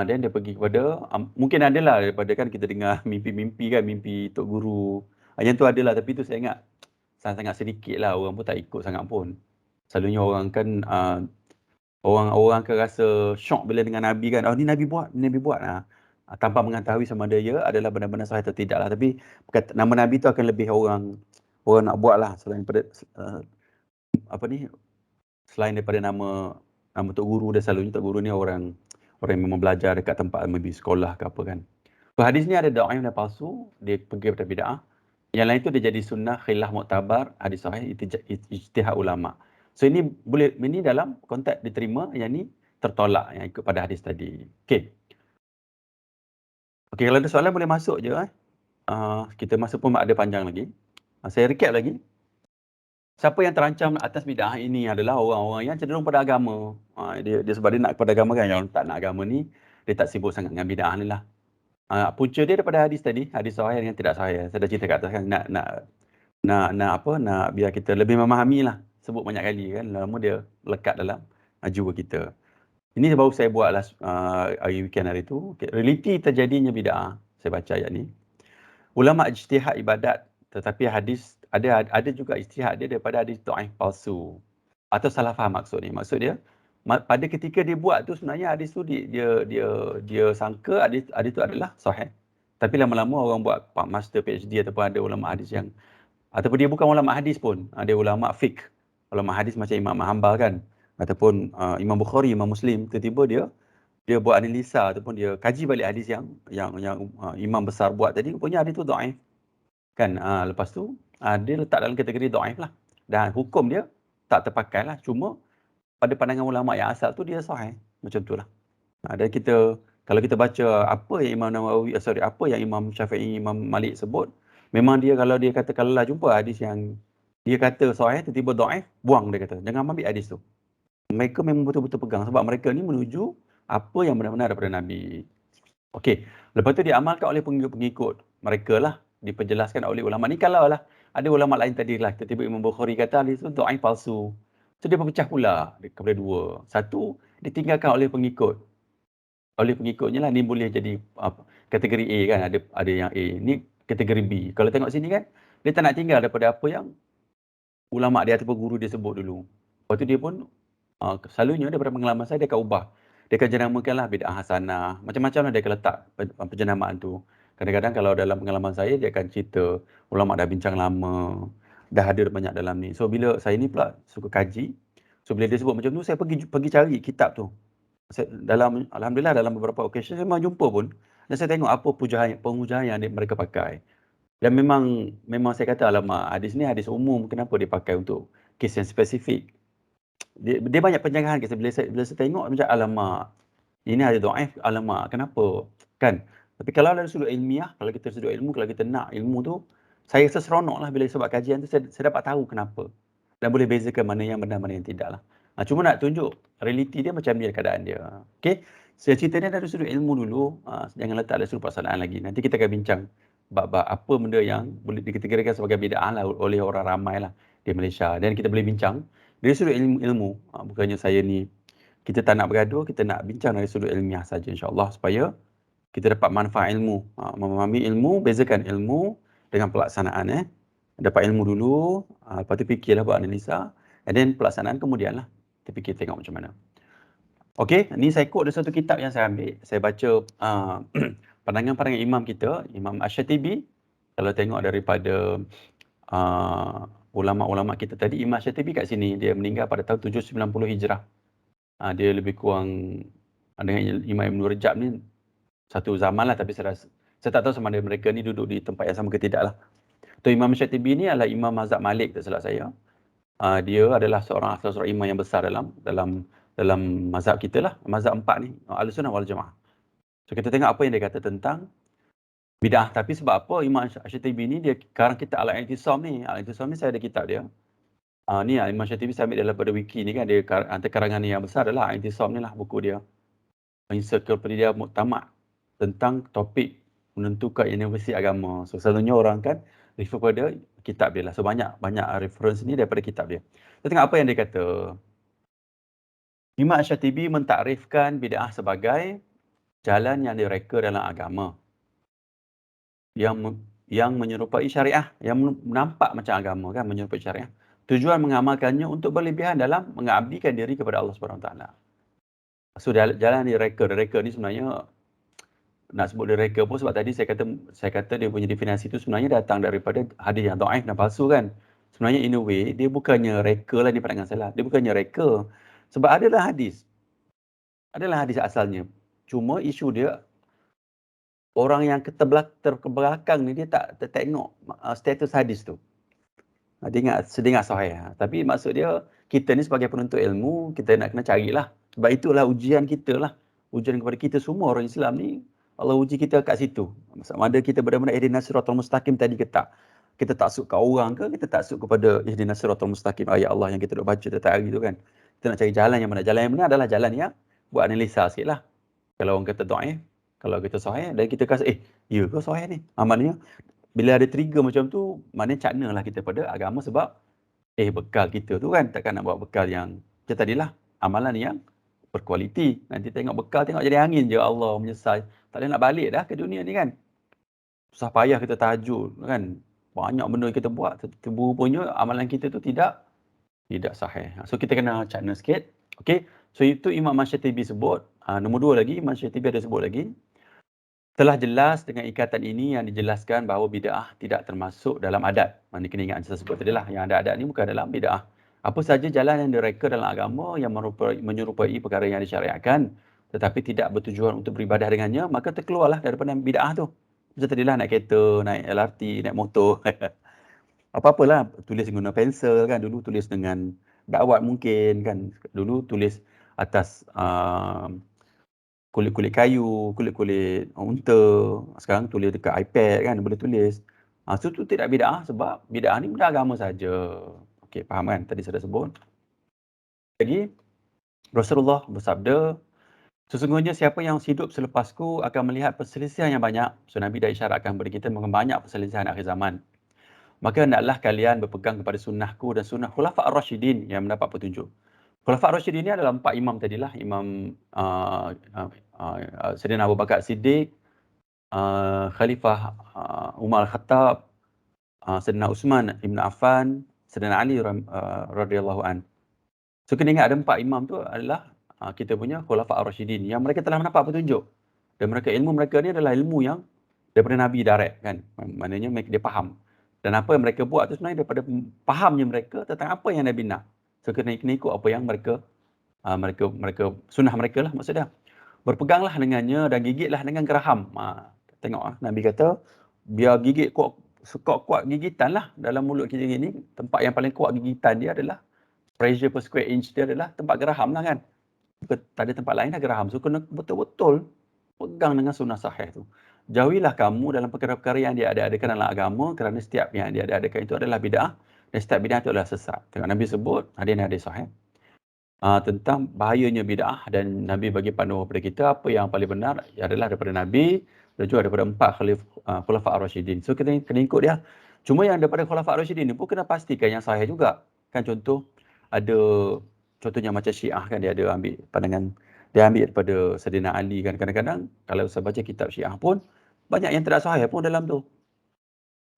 Dan dia pergi kepada, mungkin adalah daripada kan kita dengar mimpi-mimpi kan, mimpi Tok Guru. Yang tu adalah, tapi tu saya ingat sangat sedikit lah, orang pun tak ikut sangat pun. Selalunya orang kan, orang akan rasa syok bila dengan Nabi kan. Ni Nabi buat. Tanpa mengetahui sama ada ia adalah benar-benar sahih atau tidak lah. Tapi nama Nabi tu akan lebih orang nak buat lah. Selain daripada selain daripada nama Tok Guru. Dan selalunya Tok Guru ni orang yang memang belajar dekat tempat maybe sekolah ke apa kan. So hadis ni ada dhaif dan palsu. Dia pergi kepada bid'ah. Yang lain tu dia jadi sunnah, khilaf muktabar, hadis sahih, ijtihad ulama. So ini dalam konteks diterima, yang ni tertolak yang ikut pada hadis tadi. Okey, kalau ada soalan boleh masuk je. Kita masa pun ada panjang lagi. Saya recap lagi. Siapa yang terancam atas bid'ah ini adalah orang-orang yang cenderung pada agama. Dia sebab dia nak kepada agama kan. Yang tak nak agama ni, dia tak sibuk sangat dengan bid'ah ni lah. Punca dia daripada hadis tadi, hadis sahih yang tidak sahih. Saya dah cerita kat atas kan, nak biar kita lebih memahami lah. Sebut banyak kali kan, lama dia lekat dalam jiwa kita. Ini baru saya buat lah hari weekend hari tu. Realiti terjadinya bid'ah. Saya baca ayat ni. Ulama ijtihad ibadat, tetapi hadis ada juga ijtihad dia daripada hadis dhaif palsu. Atau salah faham maksud ni. Maksud dia, pada ketika dia buat tu sebenarnya hadis tu dia sangka hadis tu adalah sahih. Tapi lama-lama orang buat master PhD ataupun ada ulama hadis yang, ataupun dia bukan ulama hadis pun, ada ulama fiqh. Ulama hadis macam Imam Hanbal kan, ataupun Imam Bukhari, Imam Muslim, tiba-tiba dia buat analisa ataupun dia kaji balik hadis yang imam besar buat tadi, rupanya hadis tu dhaif. Kan, lepas tu dia letak dalam kategori dhaif lah. Dan hukum dia tak terpakai lah. Cuma pada pandangan ulama yang asal tu dia sahih. Macam tu lah. Dan kita, kalau kita baca apa yang Imam Nawawi, apa yang Imam Syafi'i, Imam Malik sebut, memang dia kalau dia kata, kalau lah jumpa hadis yang dia kata sahih, tiba-tiba dhaif, buang dia kata. Jangan ambil hadis tu. Mereka memang betul-betul pegang sebab mereka ni menuju apa yang benar-benar daripada Nabi. Okey, lepas tu diamalkan oleh pengikut-pengikut mereka lah, diperjelaskan oleh ulama ni. Kalau lah ada ulama lain tadi lah, tiba-tiba Imam Bukhari kata hadis tu dhaif, palsu. So dia berpecah pula kepada dua. Satu, ditinggalkan oleh pengikut. Oleh pengikutnya lah, ni boleh jadi kategori A kan, ada yang A. Ni kategori B. Kalau tengok sini kan, dia tak nak tinggal daripada apa yang ulama dia ataupun guru dia sebut dulu. Lepas tu dia pun, selalunya daripada pengalaman saya, dia akan ubah. Dia akan jenamakanlah bid'ah hasanah. Macam-macam lah dia akan letak penjenamaan tu. Kadang-kadang kalau dalam pengalaman saya, dia akan cerita ulama dah bincang lama, dah hadir banyak dalam ni. So bila saya ni pula suka kaji, so bila dia sebut macam tu, saya pergi cari kitab tu. Alhamdulillah dalam beberapa occasion saya memang jumpa pun, dan saya tengok apa penghujah yang mereka pakai. Dan memang saya kata, alamak, hadis ni hadis umum, kenapa dia pakai untuk kes yang spesifik? Dia banyak penjangkaan. Bila saya tengok macam, alamak, ini hadis dhaif, alamak, kenapa? Kan? Tapi kalau dari sudut ilmiah, kalau kita sudut ilmu, kalau kita nak ilmu tu, saya rasa seronok lah bila sebab kajian tu, saya dapat tahu kenapa. Dan boleh bezakan mana yang benar, mana yang tidak lah. Cuma nak tunjuk realiti dia macam dia, keadaan dia. Okay? Saya cerita ni dari sudut ilmu dulu, jangan letak dari sudut pelaksanaan lagi. Nanti kita akan bincang bab-bab apa benda yang boleh dikategorikan sebagai bid'ah lah oleh orang ramai lah di Malaysia. Dan kita boleh bincang dari sudut ilmu. Bukannya saya ni, kita tak nak bergaduh, kita nak bincang dari sudut ilmiah saja, insyaAllah, supaya kita dapat manfaat ilmu. Memahami ilmu, bezakan ilmu dengan pelaksanaan. Dapat ilmu dulu, lepas tu fikirlah, buat analisa, and then pelaksanaan kemudian lah. Kita fikir tengok macam mana. Okey, ni saya quote dari satu kitab yang saya ambil. Saya baca pandangan-pandangan imam kita, Imam Asy-Syatibi. Kalau tengok daripada ulama-ulama kita tadi, Imam Asy-Syatibi kat sini, dia meninggal pada tahun 790 Hijrah. Dia lebih kurang dengan Imam Ibn Rajab ni satu zaman lah, tapi saya tak tahu sama ada mereka ni duduk di tempat yang sama ke tidak lah. Tu Imam Syatibi ni adalah Imam mazhab Malik, tak salah saya. Dia adalah seorang imam yang besar dalam mazhab kita lah, mazhab 4 ni, Ahlussunnah wal Jamaah. So kita tengok apa yang dia kata tentang bid'ah. Tapi sebab apa Imam Syatibi ni, dia karang kita Al-I'tisam ni. Al-I'tisam ni saya ada kitab dia. Ni Imam Syatibi saya ambil daripada wiki ni kan, dia antara karangan yang besar adalah Al-I'tisam ni lah, buku dia. Ensiklopedia Muktamad tentang topik menentukan universiti agama. So selalunya orang kan refer pada kitab dia lah. So banyak reference ni daripada kitab dia. Kita tengok apa yang dia kata. Imam Asy-Syatibi mentakrifkan bid'ah sebagai jalan yang direka dalam agama, yang menyerupai syariah, yang nampak macam agama kan, menyerupai syariah. Tujuan mengamalkannya untuk berlebihan dalam mengabdikan diri kepada Allah Subhanahu Wa Taala. So jalan direka ni sebenarnya, nak sebut dia reka pun sebab tadi saya kata dia punya definisi tu sebenarnya datang daripada hadis yang dhaif dan palsu kan. Sebenarnya in a way dia bukannya reka lah, ni pandangan salah. Dia bukannya reka. Sebab adalah hadis asalnya. Cuma isu dia, orang yang terbelakang ni dia tak tengok status hadis tu. Dia ingat sahih. Tapi maksud dia, kita ni sebagai penuntut ilmu, kita nak kena carilah. Sebab itulah ujian kita lah. Ujian kepada kita semua orang Islam ni, Allah uji kita kat situ. Sama ada kita benar-benar ihdinas siratal mustaqim tadi ke tak. Kita taksub ke orang ke, kita taksub kepada ihdinas siratal mustaqim, ayat Allah yang kita duk baca setiap hari tu kan. Kita nak cari jalan yang mana. Jalan yang benar adalah jalan yang buat analisa sikit lah. Kalau orang kata dhaif, kalau kita sahih, dan kita kata, ya ke sahih ni? Maknanya, bila ada trigger macam tu, maknanya cakna lah kita pada agama sebab, bekal kita tu kan, takkan nak buat bekal yang, macam tadilah, amalan yang berkualiti. Nanti tengok bekal, tengok jadi angin je, Allah menyesal. Tak boleh nak balik dah ke dunia ni kan. Susah payah kita tahajud kan. Banyak benda kita buat. Rupanya amalan kita tu tidak tidak sahih. So kita kena cakna sikit. Okey. So itu Imam Ash-Shatibi sebut. Nombor dua lagi, Imam Ash-Shatibi ada sebut lagi. Telah jelas dengan ikatan ini yang dijelaskan bahawa bid'ah tidak termasuk dalam adat. Mana kena ingat saya sebut tadi lah. Yang ada adat ni bukan dalam bid'ah. Apa saja jalan yang direka dalam agama yang menyerupai perkara yang disyariatkan tetapi tidak bertujuan untuk beribadah dengannya, maka terkeluarlah daripada bid'ah tu. Macam tadilah naik kereta, naik LRT, naik motor. Apa-apalah, tulis guna pensel kan. Dulu tulis dengan dakwat mungkin kan. Dulu tulis atas kulit-kulit kayu, kulit-kulit unta. Sekarang tulis dekat iPad kan, boleh tulis. So tu tidak bid'ah sebab bid'ah ni benda agama saja. Okey, faham kan? Tadi saya dah sebut. Lagi, Rasulullah bersabda, sesungguhnya siapa yang hidup selepasku akan melihat perselisihan yang banyak. So Nabi dah isyaratkan kepada kita banyak perselisihan akhir zaman. Maka hendaklah kalian berpegang kepada sunnahku dan sunnah Khulafa' ar-Rasyidin yang mendapat petunjuk. Khulafa' ar-Rasyidin ni adalah 4 imam tadilah. Imam Sayyidina Abu Bakar Siddiq, Khalifah Umar Al-Khattab, Sayyidina Uthman Ibn Affan, Sayyidina Ali radhiyallahu an. So kena ingat ada 4 imam tu adalah kita punya Khulafa' ar-Rasyidin yang mereka telah mendapat petunjuk. Dan ilmu mereka ni adalah ilmu yang daripada Nabi direct kan. Maknanya dia faham. Dan apa yang mereka buat tu sebenarnya daripada fahamnya mereka tentang apa yang Nabi nak. So kena ikut apa yang mereka sunnah mereka lah maksudnya. Berpeganglah dengannya dan gigitlah dengan geraham. Tengok Nabi kata biar gigit kuat gigitan lah dalam mulut kita ni. Tempat yang paling kuat gigitan dia adalah pressure per square inch dia adalah tempat geraham lah kan. Tak ada tempat lain lah geraham. So kena betul-betul pegang dengan sunnah sahih tu. Jauhilah kamu dalam perkara-perkara yang dia ada-adakan dalam agama kerana setiap yang dia ada-adakan itu adalah bid'ah dan setiap bid'ah itu adalah sesat. Tengok Nabi sebut hadis sahih tentang bahayanya bid'ah dan Nabi bagi panduan kepada kita apa yang paling benar adalah daripada Nabi dan juga daripada 4 Khulafa' ar-Rasyidin. So kita kena ikut dia. Cuma yang daripada Khulafa' ar-Rasyidin ni pun kena pastikan yang sahih juga. Kan contohnya macam Syiah kan dia ada ambil pandangan, dia ambil daripada Sayyidina Ali kan. Kadang-kadang kalau saya baca kitab Syiah pun banyak yang tidak sahih pun dalam tu.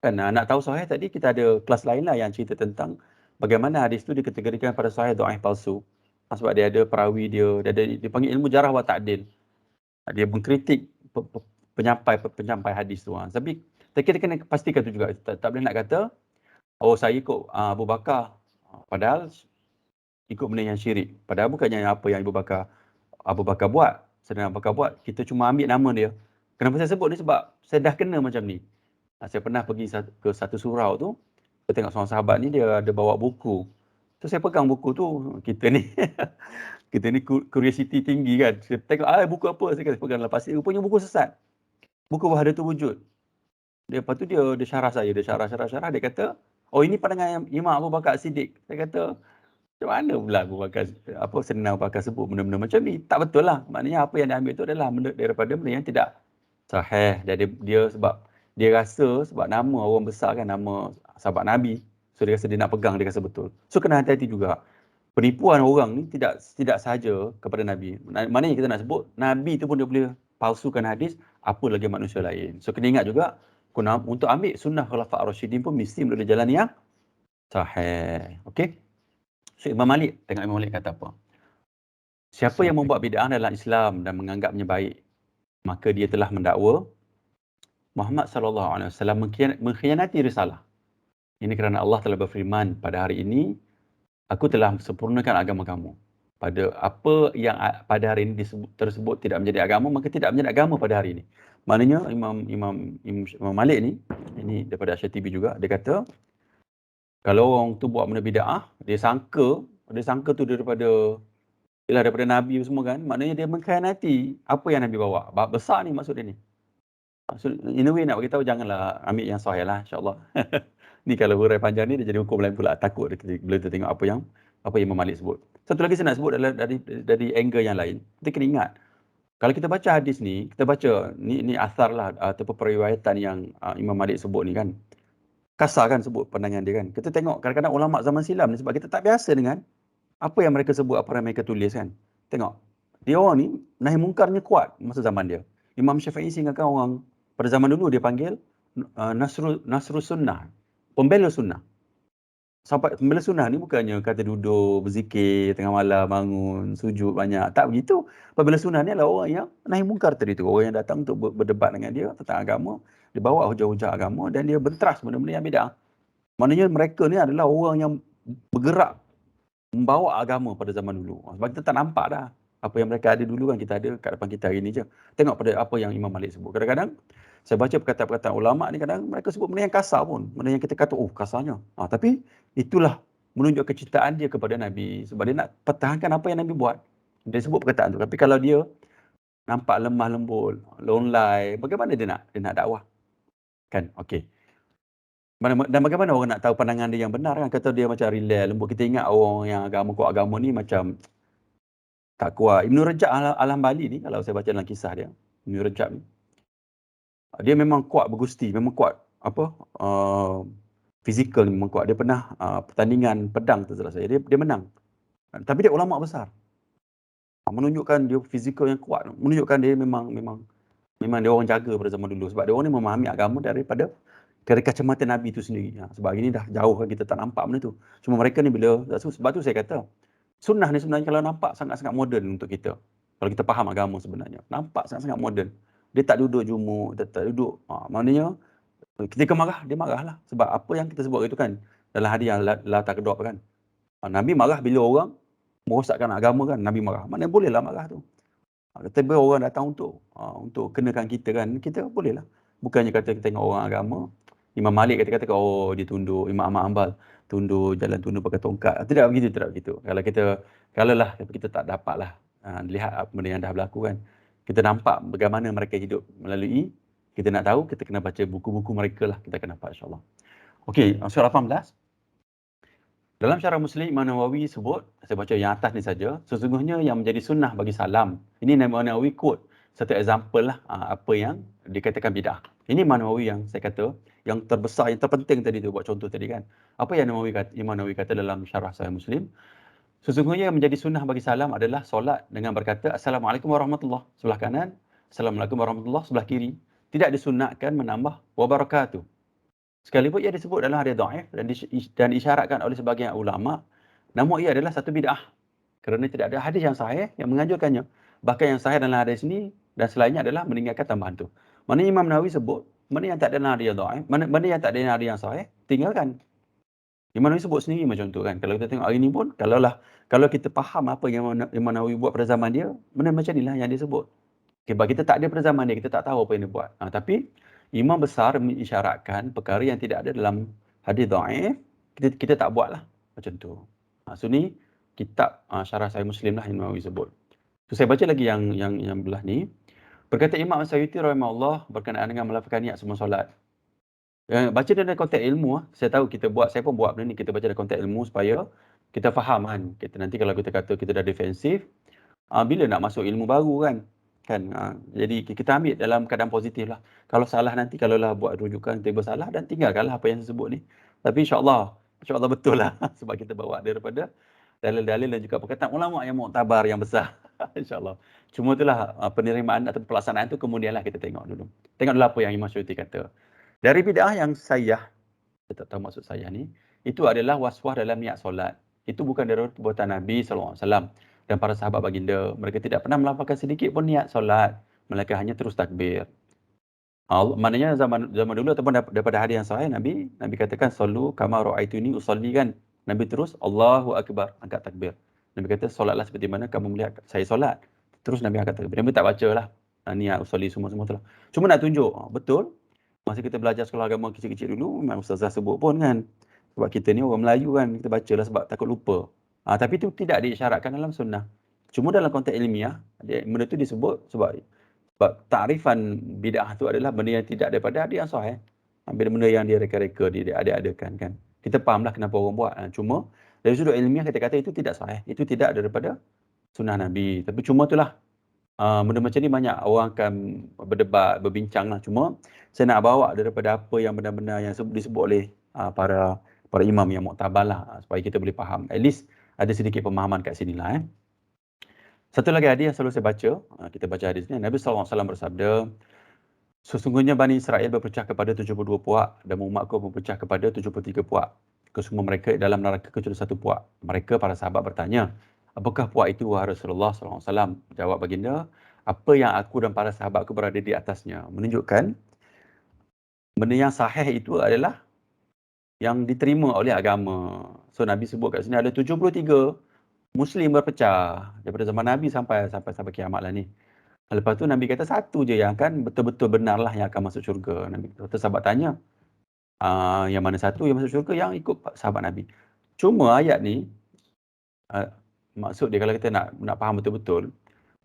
Kan nak tahu sahih tadi kita ada kelas lain lah yang cerita tentang bagaimana hadis tu dikategorikan pada sahih dhaif palsu. Sebab dia ada perawi dia panggil ilmu jarah wa ta'dil. Dia mengkritik penyampai hadis tu. Tapi kita kena pastikan tu juga. Tak boleh nak kata saya ikut Abu Bakar padahal ikut benda yang syirik. Padahal bukannya apa yang Abu Bakar buat. Sedang Abu Bakar buat, kita cuma ambil nama dia. Kenapa saya sebut ni? Sebab saya dah kena macam ni. Saya pernah pergi ke satu surau tu, saya tengok seorang sahabat ni dia ada bawa buku. So saya pegang buku tu, kita ni curiosity tinggi kan. Saya tengok buku apa, saya kata pegang lepas ni rupanya buku sesat. Buku Wahdatul Wujud. Lepas tu dia syarah saya, dia syarah dia kata, "Oh ini pandangan Imam Abu Bakar Siddiq." Saya kata, "Macam mana pula Abu Bakar Sayyidina Abu Bakar sebut benda-benda macam ni?" Tak betul lah. Maknanya apa yang dia ambil tu adalah daripada benda yang tidak sahih. Dia sebab dia rasa sebab nama orang besar kan, nama sahabat Nabi. So dia rasa dia nak pegang, dia rasa betul. So kena hati-hati juga. Penipuan orang ni tidak sahaja kepada Nabi. Maknanya kita nak sebut, Nabi tu pun dia boleh palsukan hadis, apa lagi manusia lain. So kena ingat juga, untuk ambil sunnah Khulafa' ar-Rasyidin pun mesti melalui jalan yang sahih. Okey? So Imam Malik, tengok Imam Malik kata apa. Siapa yang membuat bid'ah dalam Islam dan menganggapnya baik, maka dia telah mendakwa Muhammad sallallahu alaihi wasallam mengkhianati risalah. Ini kerana Allah telah berfirman, pada hari ini aku telah sempurnakan agama kamu. Pada apa yang pada hari ini tersebut tidak menjadi agama, maka tidak menjadi agama pada hari ini. Maknanya Imam Malik ni, ini daripada Ash-Shatibi juga, dia kata kalau orang tu buat benda bid'ah, dia sangka tu daripada Nabi semua kan, maknanya dia mengkhianati apa yang Nabi bawa. Besar ni maksud dia ni. So, in a way nak beritahu janganlah ambil yang sahih lah, insyaAllah. Ni kalau hurai panjang ni dia jadi hukum lain pula. Takut bila kita tengok apa yang Imam Malik sebut. Satu lagi saya nak sebut adalah dari angle yang lain. Kita kena ingat, kalau kita baca hadis ni, kita baca ni asar lah ataupun periwayatan yang Imam Malik sebut ni kan. Kasar kan sebut pandangan dia kan. Kita tengok kadang-kadang ulama zaman silam ni sebab kita tak biasa dengan apa yang mereka sebut, apa yang mereka tulis kan. Tengok, dia orang ni nahi mungkarnya kuat masa zaman dia. Imam Syafi'i sehinggakan orang pada zaman dulu dia panggil Nasrul Sunnah, pembela sunnah. Sampai bela sunnah ni bukannya kata duduk, berzikir, tengah malam bangun, sujud banyak. Tak begitu. Pembela sunnah ni adalah orang yang nahi mungkar tadi tu. Orang yang datang untuk berdebat dengan dia tentang agama. Dia bawa hujah-hujah agama dan dia bentras benda-benda yang bid'ah. Maknanya mereka ni adalah orang yang bergerak membawa agama pada zaman dulu. Sebab kita tak nampak dah. Apa yang mereka ada dulu kan kita ada kat depan kita hari ni je. Tengok pada apa yang Imam Malik sebut. Kadang-kadang saya baca perkataan-perkataan ulama ni kadang mereka sebut benda yang kasar pun. Benda yang kita kata, oh kasarnya. Tapi itulah menunjuk kecintaan dia kepada Nabi. Sebab dia nak pertahankan apa yang Nabi buat. Dia sebut perkataan tu. Tapi kalau dia nampak lemah lembut, lonely, bagaimana dia nak dakwah? Kan? Okey. Dan bagaimana orang nak tahu pandangan dia yang benar kan? Kata dia macam relax, lembut. Kita ingat orang yang kuat agama ni macam tak kuat. Ibn Rajab Al-Hambali ni, kalau saya baca dalam kisah dia, Ibn Rajab ni, dia memang kuat bergusti, memang kuat fizikal ni memang kuat. Dia pernah pertandingan pedang tu salah saya, dia menang. Tapi dia ulama besar. Menunjukkan dia fizikal yang kuat, menunjukkan dia memang dia orang jaga pada zaman dulu. Sebab dia orang ni memahami agama daripada kacamata Nabi tu sendiri. Sebab ini dah jauh kan kita tak nampak benda tu. Cuma mereka ni bila, sebab tu saya kata, sunnah ni sebenarnya kalau nampak sangat-sangat moden untuk kita. Kalau kita faham agama sebenarnya. Nampak sangat-sangat moden. Dia tak duduk jumuk, dia tak duduk. Maknanya, ketika marah, dia marah lah. Sebab apa yang kita sebut itu kan, dalam hadis yang la taqdab kan. Nabi marah bila orang merosakkan agama kan, Nabi marah. Maknanya bolehlah marah tu. Tiba orang datang untuk kenakan kita kan, kita bolehlah. Bukannya kata kita tengok orang agama, Imam Malik kata oh dia tunduk, Imam Ahmad Hanbal tunduk, jalan tunduk pakai tongkat. Tidak begitu. Kalau kita tak dapatlah lihat benda yang dah berlaku kan. Kita nampak bagaimana mereka hidup melalui, kita nak tahu, kita kena baca buku-buku mereka lah, kita akan nampak insyaAllah. Okey, surah 18. Dalam syarah Muslim, Imam Nawawi sebut, saya baca yang atas ni saja, sesungguhnya yang menjadi sunnah bagi salam. Ini Imam Nawawi quote satu example lah apa yang dikatakan bid'ah. Ini Imam Nawawi yang saya kata, yang terbesar, yang terpenting tadi tu, buat contoh tadi kan. Apa yang Imam Nawawi kata dalam syarah Sahih Muslim? Sesungguhnya yang menjadi sunnah bagi salam adalah solat dengan berkata, Assalamualaikum warahmatullahi sebelah kanan, Assalamualaikum warahmatullahi sebelah kiri. Tidak disunatkan menambah wabarakatuh. Sekalipun ia disebut dalam hadis dhaif dan disyaratkan oleh sebagian ulama, namun ia adalah satu bid'ah. Kerana tidak ada hadis yang sahih yang menganjurkannya. Bahkan yang sahih dalam hadis ini dan selainnya adalah meninggalkan tambahan tu. Mana Imam Nawawi sebut, mana yang tak ada dalam hadis yang dhaif, mana yang tak ada dalam hadis yang sahih, tinggalkan. Imam Nawawi sebut sendiri macam tu kan. Kalau kita tengok hari ni pun, kalau kita faham apa yang Imam Nawawi buat pada zaman dia, benda macam inilah yang dia sebut. Sebab kita tak ada pada zaman dia, kita tak tahu apa yang dia buat. Tapi Imam besar mengisyaratkan perkara yang tidak ada dalam hadis dhaif, kita tak buatlah macam tu. So ni kitab syarah Sahih Muslim lah yang Nawawi sebut. So saya baca lagi yang belah ni. Berkata Imam As-Sayuti rahimahullah berkenaan dengan melafazkan niat semua solat. Baca dalam konteks ilmu, saya tahu saya pun buat benda ni, kita baca dalam konteks ilmu supaya kita faham kan. Nanti kalau kita kata kita dah defensif, bila nak masuk ilmu baru kan. Jadi kita ambil dalam keadaan positif lah. Kalau salah nanti, kalau lah buat rujukan tiba salah, dan tinggalkanlah apa yang saya sebut ni. Tapi insyaAllah betul lah. Sebab kita bawa daripada dalil-dalil dan juga perkataan ulama yang muktabar, yang besar. InsyaAllah. Cuma itulah penerimaan atau pelaksanaan tu kemudianlah kita tengok dulu. Tengok dulu apa yang Imam Syuuti kata. Dari bid'ah yang sayah, saya tak tahu maksud sayah ni, itu adalah waswah dalam niat solat. Itu bukan dari perbuatan Nabi SAW dan para sahabat baginda. Mereka tidak pernah melafazkan sedikit pun niat solat. Mereka hanya terus takbir. Maknanya zaman dulu ataupun daripada hadis yang sahih, Nabi katakan, Sallu kama ra'aituni usalli kan. Nabi terus, Allahu Akbar, angkat takbir. Nabi kata, solatlah seperti mana kamu melihat saya solat. Terus Nabi angkat takbir. Nabi tak baca lah niat usalli semua tu lah. Cuma nak tunjuk, betul. Masa kita belajar sekolah agama kecil-kecil dulu, memang Ustazah sebut pun kan. Sebab kita ni orang Melayu kan, kita bacalah sebab takut lupa. Tapi itu tidak diisyaratkan dalam sunnah. Cuma dalam konteks ilmiah, benda tu disebut sebab takrifan bid'ah tu adalah benda yang tidak daripada hadis yang sahih. Benda-benda yang dia reka-reka, dia ada-adakan kan. Kita fahamlah kenapa orang buat. Cuma dari sudut ilmiah kita kata itu tidak sahih. Itu tidak daripada sunnah Nabi. Tapi cuma itulah, benda macam ni banyak orang akan berdebat, berbincang lah. Cuma saya nak bawa daripada apa yang benar-benar yang disebut oleh para imam yang muktabar lah, supaya kita boleh faham. At least ada sedikit pemahaman kat sini lah. Satu lagi hadis yang selalu saya baca, kita baca hadis ni, Nabi SAW bersabda, sesungguhnya Bani Israel berpecah kepada 72 puak dan umatku berpecah kepada 73 puak. kesemua mereka dalam neraka kecuali satu puak. Mereka, para sahabat bertanya, apakah puak itu, wahai Rasulullah SAW? Jawab baginda, apa yang aku dan para sahabatku berada di atasnya. Menunjukkan, benda yang sahih itu adalah yang diterima oleh agama. So Nabi sebut kat sini ada 73 Muslim berpecah daripada zaman Nabi sampai kiamat lah ni. Lepas tu Nabi kata satu je yang akan betul-betul benarlah yang akan masuk syurga. Nabi kata, sahabat tanya, yang mana satu yang masuk syurga? Yang ikut sahabat Nabi. Cuma ayat ni, maksud dia kalau kita nak faham betul-betul,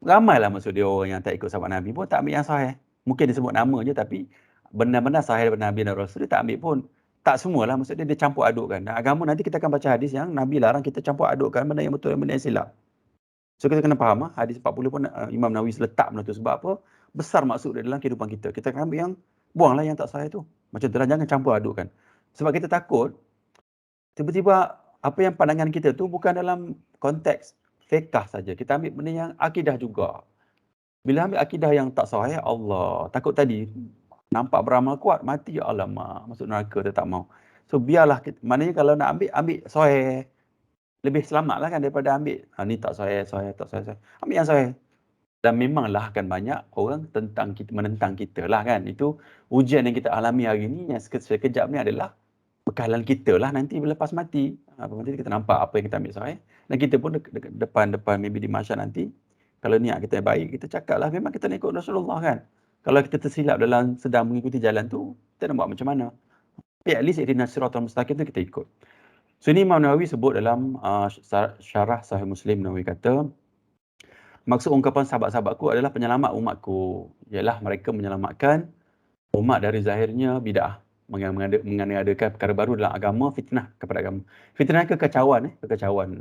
ramailah maksud dia orang yang tak ikut sahabat Nabi pun tak ambil yang sahih. Mungkin dia sebut nama je tapi benar-benar sahih daripada Nabi dan Rasul dia tak ambil pun. Tak semualah, maksud dia campur adukkan. Dan agama nanti kita akan baca hadis yang Nabi larang kita campur adukkan benda yang betul dan benda yang silap. So kita kena faham hadis 40 pun Imam Nawawi letak benda tu sebab apa? Besar maksud dia dalam kehidupan kita. Kita akan ambil yang buanglah yang tak sahih tu. Macam tu lah, jangan campur adukkan. Sebab kita takut tiba-tiba apa yang pandangan kita tu bukan dalam konteks fiqh saja. Kita ambil benda yang akidah juga. Bila ambil akidah yang tak sahih, Allah takut tadi nampak beramal kuat, mati ya alamak, masuk neraka dia tak mau. So biarlah, maknanya kalau nak ambil sahih. Lebih selamat lah kan daripada ambil ni tak sahih. Ambil yang sahih. Dan memanglah akan banyak orang menentang kita lah kan. Itu ujian yang kita alami hari ni yang sekejap ni adalah bekalan kita lah nanti lepas mati. Nanti kita nampak apa yang kita ambil sahih. Dan kita pun depan maybe di masyarakat nanti, kalau niat kita yang baik, kita cakap lah memang kita nak ikut Rasulullah kan. Kalau kita tersilap dalam sedang mengikuti jalan tu, kita nak buat macam mana? Tapi at least ihdinas siratal mustaqim tu kita ikut. So ini Imam Nawawi sebut dalam syarah Sahih Muslim. Nawawi kata, maksud ungkapan sahabat-sahabatku adalah penyelamat umatku. Ialah mereka menyelamatkan umat dari zahirnya bid'ah, mengadakan perkara baru dalam agama, fitnah kepada agama. Fitnah kekacauan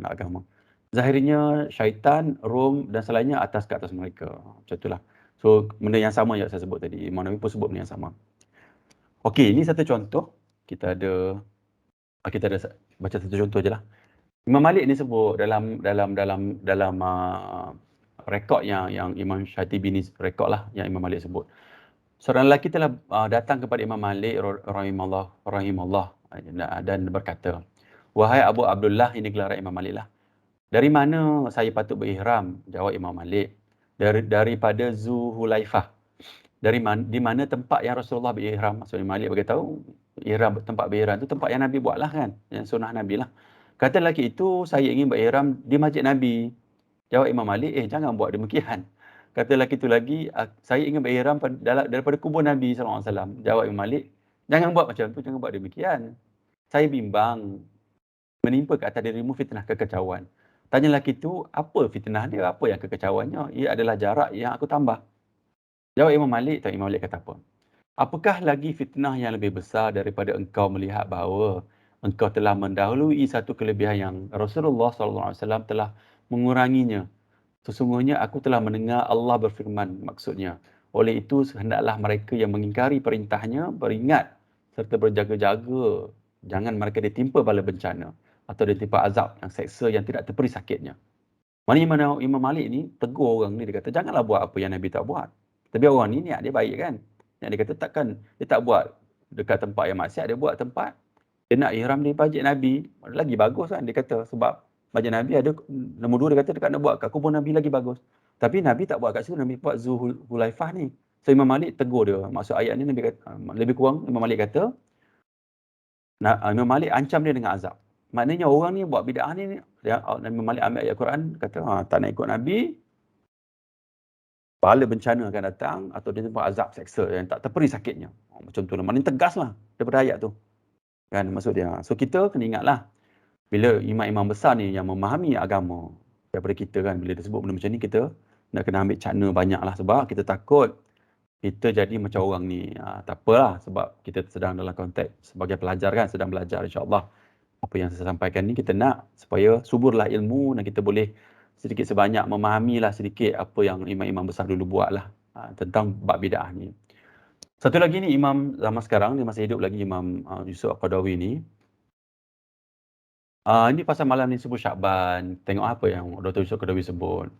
agama. Zahirnya syaitan, Rom dan selainnya ke atas mereka. Macam itulah. So benda yang sama yang saya sebut tadi. Imam Nawawi pun sebut benda yang sama. Okey, ini satu contoh. Kita ada baca satu contoh je lah. Imam Malik ni sebut dalam rekod yang Imam Syatibi ni rekod lah yang Imam Malik sebut. Seorang lelaki telah datang kepada Imam Malik rahimahullah dan berkata, wahai Abu Abdullah, ini gelaran Imam Malik lah. Dari mana saya patut berihram? Jawab Imam Malik, daripada Zuhulaifah. Di mana tempat yang Rasulullah berihram? Maksudnya Imam Malik beritahu, tempat berihram tu tempat yang Nabi buat lah kan, yang sunnah Nabi lah. Kata lelaki itu, saya ingin berihram di masjid Nabi. Jawab Imam Malik, jangan buat demikian. Kata lelaki itu lagi, saya ingin berihram daripada kubur Nabi SAW. Jawab Imam Malik, jangan buat macam tu, jangan buat demikian. Saya bimbang menimpa ke atas dirimu fitnah kekacauan. Tanya lelaki itu, apa fitnah dia? Apa yang kekacauannya? Ia adalah jarak yang aku tambah. Jawab Imam Malik, Imam Malik kata apa? Apakah lagi fitnah yang lebih besar daripada engkau melihat bahawa engkau telah mendahului satu kelebihan yang Rasulullah SAW telah menguranginya. Sesungguhnya aku telah mendengar Allah berfirman, maksudnya. Oleh itu, hendaklah mereka yang mengingkari perintahnya beringat serta berjaga-jaga. Jangan mereka ditimpa bala bencana atau ditimpa azab yang seksa yang tidak terperi sakitnya. Mana Imam Malik ni tegur orang ni, dia kata janganlah buat apa yang Nabi tak buat. Tapi orang ni niat dia baik kan. Niat dia kata takkan dia tak buat dekat tempat yang maksiat, dia buat tempat dia nak ihram di masjid Nabi. Lagi bagus kan dia kata, sebab masjid Nabi ada nombor 2, dia kata dekat nak buat kat kubur Nabi lagi bagus. Tapi Nabi tak buat kat situ, Nabi buat Zuhulaifah ni. So Imam Malik tegur dia. Maksud ayat ni Nabi kata, lebih kurang Imam Malik kata, Imam Malik ancam dia dengan azab. Maknanya orang ni buat bid'ah ni, Imam Malik ambil ayat Quran, kata tak nak ikut Nabi, pahala bencana akan datang atau dia tempat azab seksa yang tak terperi sakitnya. Macam tu lah. Maknanya tegas lah daripada ayat tu. Kan maksud dia. So kita kena ingatlah, bila imam-imam besar ni yang memahami agama daripada kita kan, bila dia sebut benda macam ni, kita nak kena ambil cakna banyak lah, sebab kita takut kita jadi macam orang ni. Tak apalah, sebab kita sedang dalam konteks sebagai pelajar kan, sedang belajar insyaAllah. Apa yang saya sampaikan ni kita nak supaya suburlah ilmu dan kita boleh sedikit sebanyak memahamilah sedikit apa yang imam-imam besar dulu buat lah tentang bab bid'ah ni. Satu lagi ni imam zaman sekarang, dia masih hidup lagi, Imam Yusuf Al-Qaradawi ni. Ini pasal malam ni sebut Syakban. Tengok apa yang Dr. Yusuf Al-Qaradawi sebut.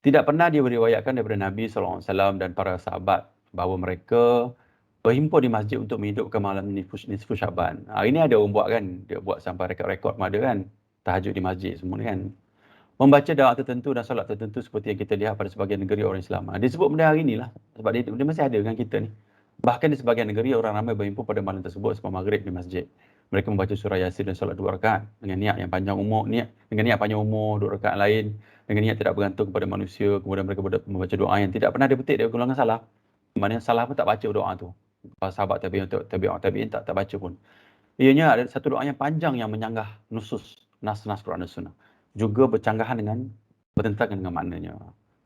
Tidak pernah dia meriwayatkan daripada Nabi SAW dan para sahabat bahawa mereka berhimpun di masjid untuk menghidupkan malam nisfu Syaban. Hari ni ada orang buat kan, dia buat sampai rekod-rekod ada kan, tahajud di masjid semua ni kan. Membaca doa tertentu dan solat tertentu seperti yang kita lihat pada sebahagian negeri orang Islam. Dia sebut benda hari ni lah, sebab dia masih ada dengan kita ni. Bahkan di sebahagian negeri orang ramai berhimpun pada malam tersebut sebab maghrib di masjid. Mereka membaca surah Yasin dan solat 2 rakaat dengan niat yang panjang umur, dengan niat panjang umur, 2 rakaat lain dengan niat tidak bergantung kepada manusia. Kemudian mereka membaca doa yang tidak pernah dipetik dari golongan salaf. Maknanya salaf pun tak baca doa tu. Para sahabat tabi'in tak baca pun. Ianya ada satu doa yang panjang yang menyanggah nas-nas Quran dan Sunnah. Juga bercanggahan dengan, bertentangan dengan maknanya.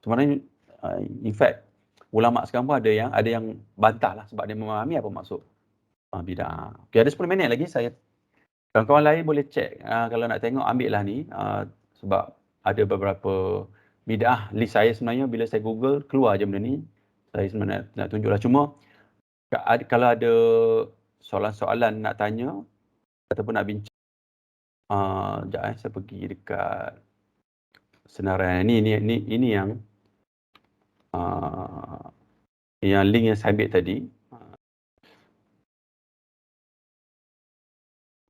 Sebenarnya, in fact, ulama sekarang pun ada yang bantah lah sebab dia memahami apa maksud bid'ah. Okey, ada 10 minit lagi saya. Kawan-kawan lain boleh cek, kalau nak tengok ambil lah ni, sebab ada beberapa bid'ah. List saya sebenarnya bila saya Google, keluar je benda ni. Saya sebenarnya nak tunjuklah. Cuma, kalau ada soalan-soalan nak tanya, ataupun nak bincang, sekejap saya pergi dekat senarai. Ini yang link yang saya ambil tadi.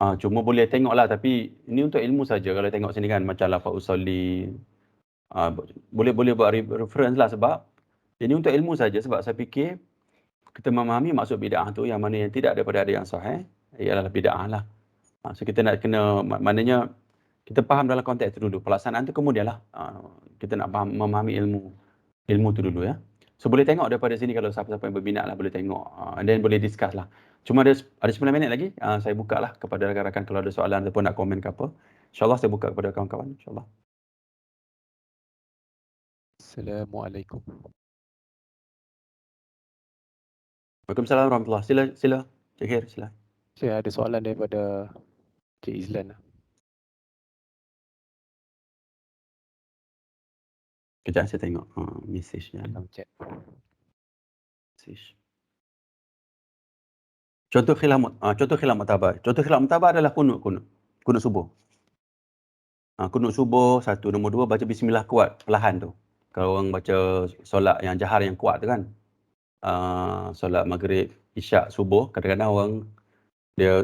Cuma boleh tengoklah, tapi ini untuk ilmu saja. Kalau tengok sini kan macam lafaz usolli, boleh buat reference lah, sebab ini untuk ilmu saja. Sebab saya fikir kita memahami maksud bid'ah tu, yang mana yang tidak daripada ada yang sahih ialah bid'ah lah. So kita nak kena, maknanya kita faham dalam konteks tu dulu. Pelaksanaan tu kemudianlah kita nak memahami ilmu tu dulu ya. So boleh tengok daripada sini kalau siapa-siapa yang berminat lah boleh tengok, and then boleh discuss lah. Cuma ada 9 minit lagi, saya buka lah kepada rakan-rakan kalau ada soalan ataupun nak komen ke apa. InsyaAllah saya buka kepada kawan-kawan, insyaAllah. Assalamualaikum. Waalaikumsalam warahmatullahi. Sila. Cik Khair, sila. Saya ada soalan daripada Cik Izlan. Kejap saya tengok message-nya. Dalam chat. Contoh khilaf muktabar. Contoh khilaf muktabar adalah kunut subuh. Kunut subuh, satu. Nombor 2, baca bismillah kuat, perlahan tu. Kalau orang baca solat yang jahar yang kuat tu kan. Solat maghrib, isyak, subuh, kadang-kadang orang,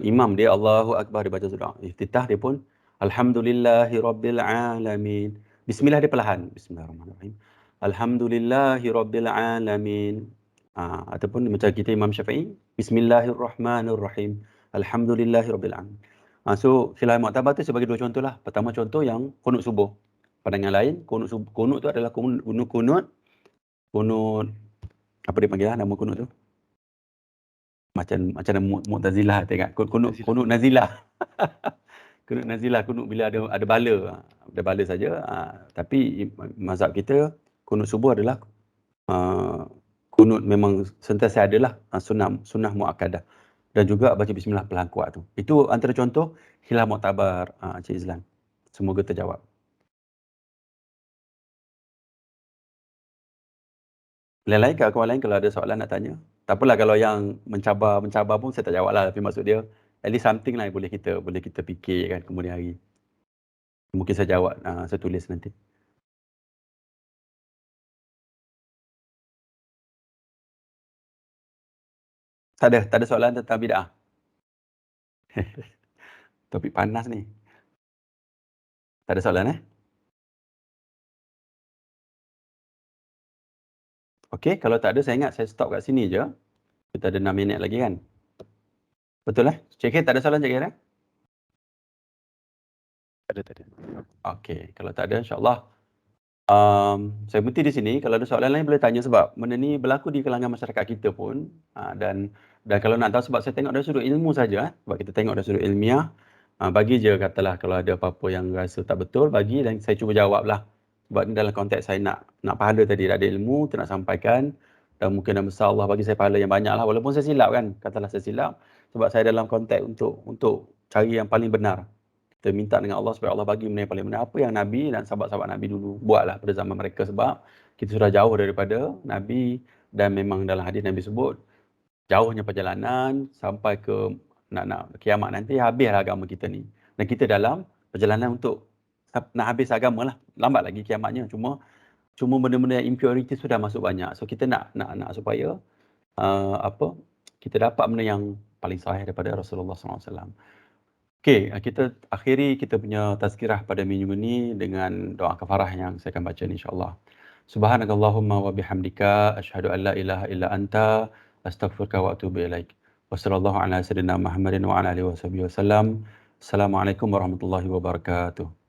imam dia Allahu Akbar, dia baca surah. Iftitah dia pun Alhamdulillahi Rabbil Alamin. Bismillah dia perlahan. Bismillahirrahmanirrahim. Alhamdulillahi Rabbil Alamin. Ataupun macam kita Imam Syafi'i, Bismillahirrahmanirrahim. Alhamdulillahi Rabbil Alamin. So khilaf muktabar tu sebagai 2 contoh lah. Pertama contoh yang kunut subuh. Pandangan lain, kunut tu adalah kunut apa dia panggil lah nama kunut tu? Macam nama Mu'tazilah tengok. Kunut nazilah. Kunut nazilah, kunut bila ada bala. Ada bala saja. Tapi mazhab kita kunut subuh adalah kunut memang sentiasa adalah sunnah muakkadah. Dan juga baca bismillah perlahan kuat tu. Itu antara contoh khilaf muktabar, Cik Izlan. Semoga terjawab. Lain-lain kawan lain kalau ada soalan nak tanya. Tak apalah kalau yang mencabar pun saya tak jawab lah. Tapi maksud dia, at least something lah yang boleh kita fikir kan kemudian hari. Mungkin saya jawab, saya tulis nanti. Tak ada soalan tentang bid'ah. Topik panas ni. Tak ada soalan Okey, kalau tak ada saya ingat saya stop kat sini je. Kita ada 6 minit lagi kan. Betul Cik Khair, tak ada soalan Cik Khair Tak ada. Okey, kalau tak ada insya-Allah saya berhenti di sini. Kalau ada soalan lain boleh tanya sebab benda ni berlaku di kalangan masyarakat kita pun. Dan kalau nak tahu, sebab saya tengok dari sudut ilmu saja, sebab kita tengok dari sudut ilmiah, bagi je katalah kalau ada apa-apa yang rasa tak betul, bagi dan saya cuba jawablah. Sebab ni dalam konteks saya nak pahala tadi, ada ilmu, nak sampaikan, dan mungkin dan besar Allah bagi saya pahala yang banyak lah. Walaupun saya silap kan, katalah saya silap, sebab saya dalam konteks untuk cari yang paling benar. Kita minta dengan Allah supaya Allah bagi benda yang paling benar. Apa yang Nabi dan sahabat-sahabat Nabi dulu buatlah pada zaman mereka, sebab kita sudah jauh daripada Nabi. Dan memang dalam hadis Nabi sebut, jauhnya perjalanan sampai ke nak kiamat nanti, habislah agama kita ni. Dan kita dalam perjalanan untuk nak habis agama lah. Lambat lagi kiamatnya. Cuma benda-benda yang impurity sudah masuk banyak. So kita nak supaya kita dapat benda yang paling sahih daripada Rasulullah SAW. Okey, kita akhiri kita punya tazkirah pada minggu ini dengan doa kafarah yang saya akan baca ni insya-Allah. Subhanakallahumma wa bihamdika asyhadu an la ilaha illa anta astaghfiruka wa atubu ilaik. Wassallallahu ala sayyidina Muhammadin wa ala alihi wasallam. Assalamualaikum warahmatullahi wabarakatuh.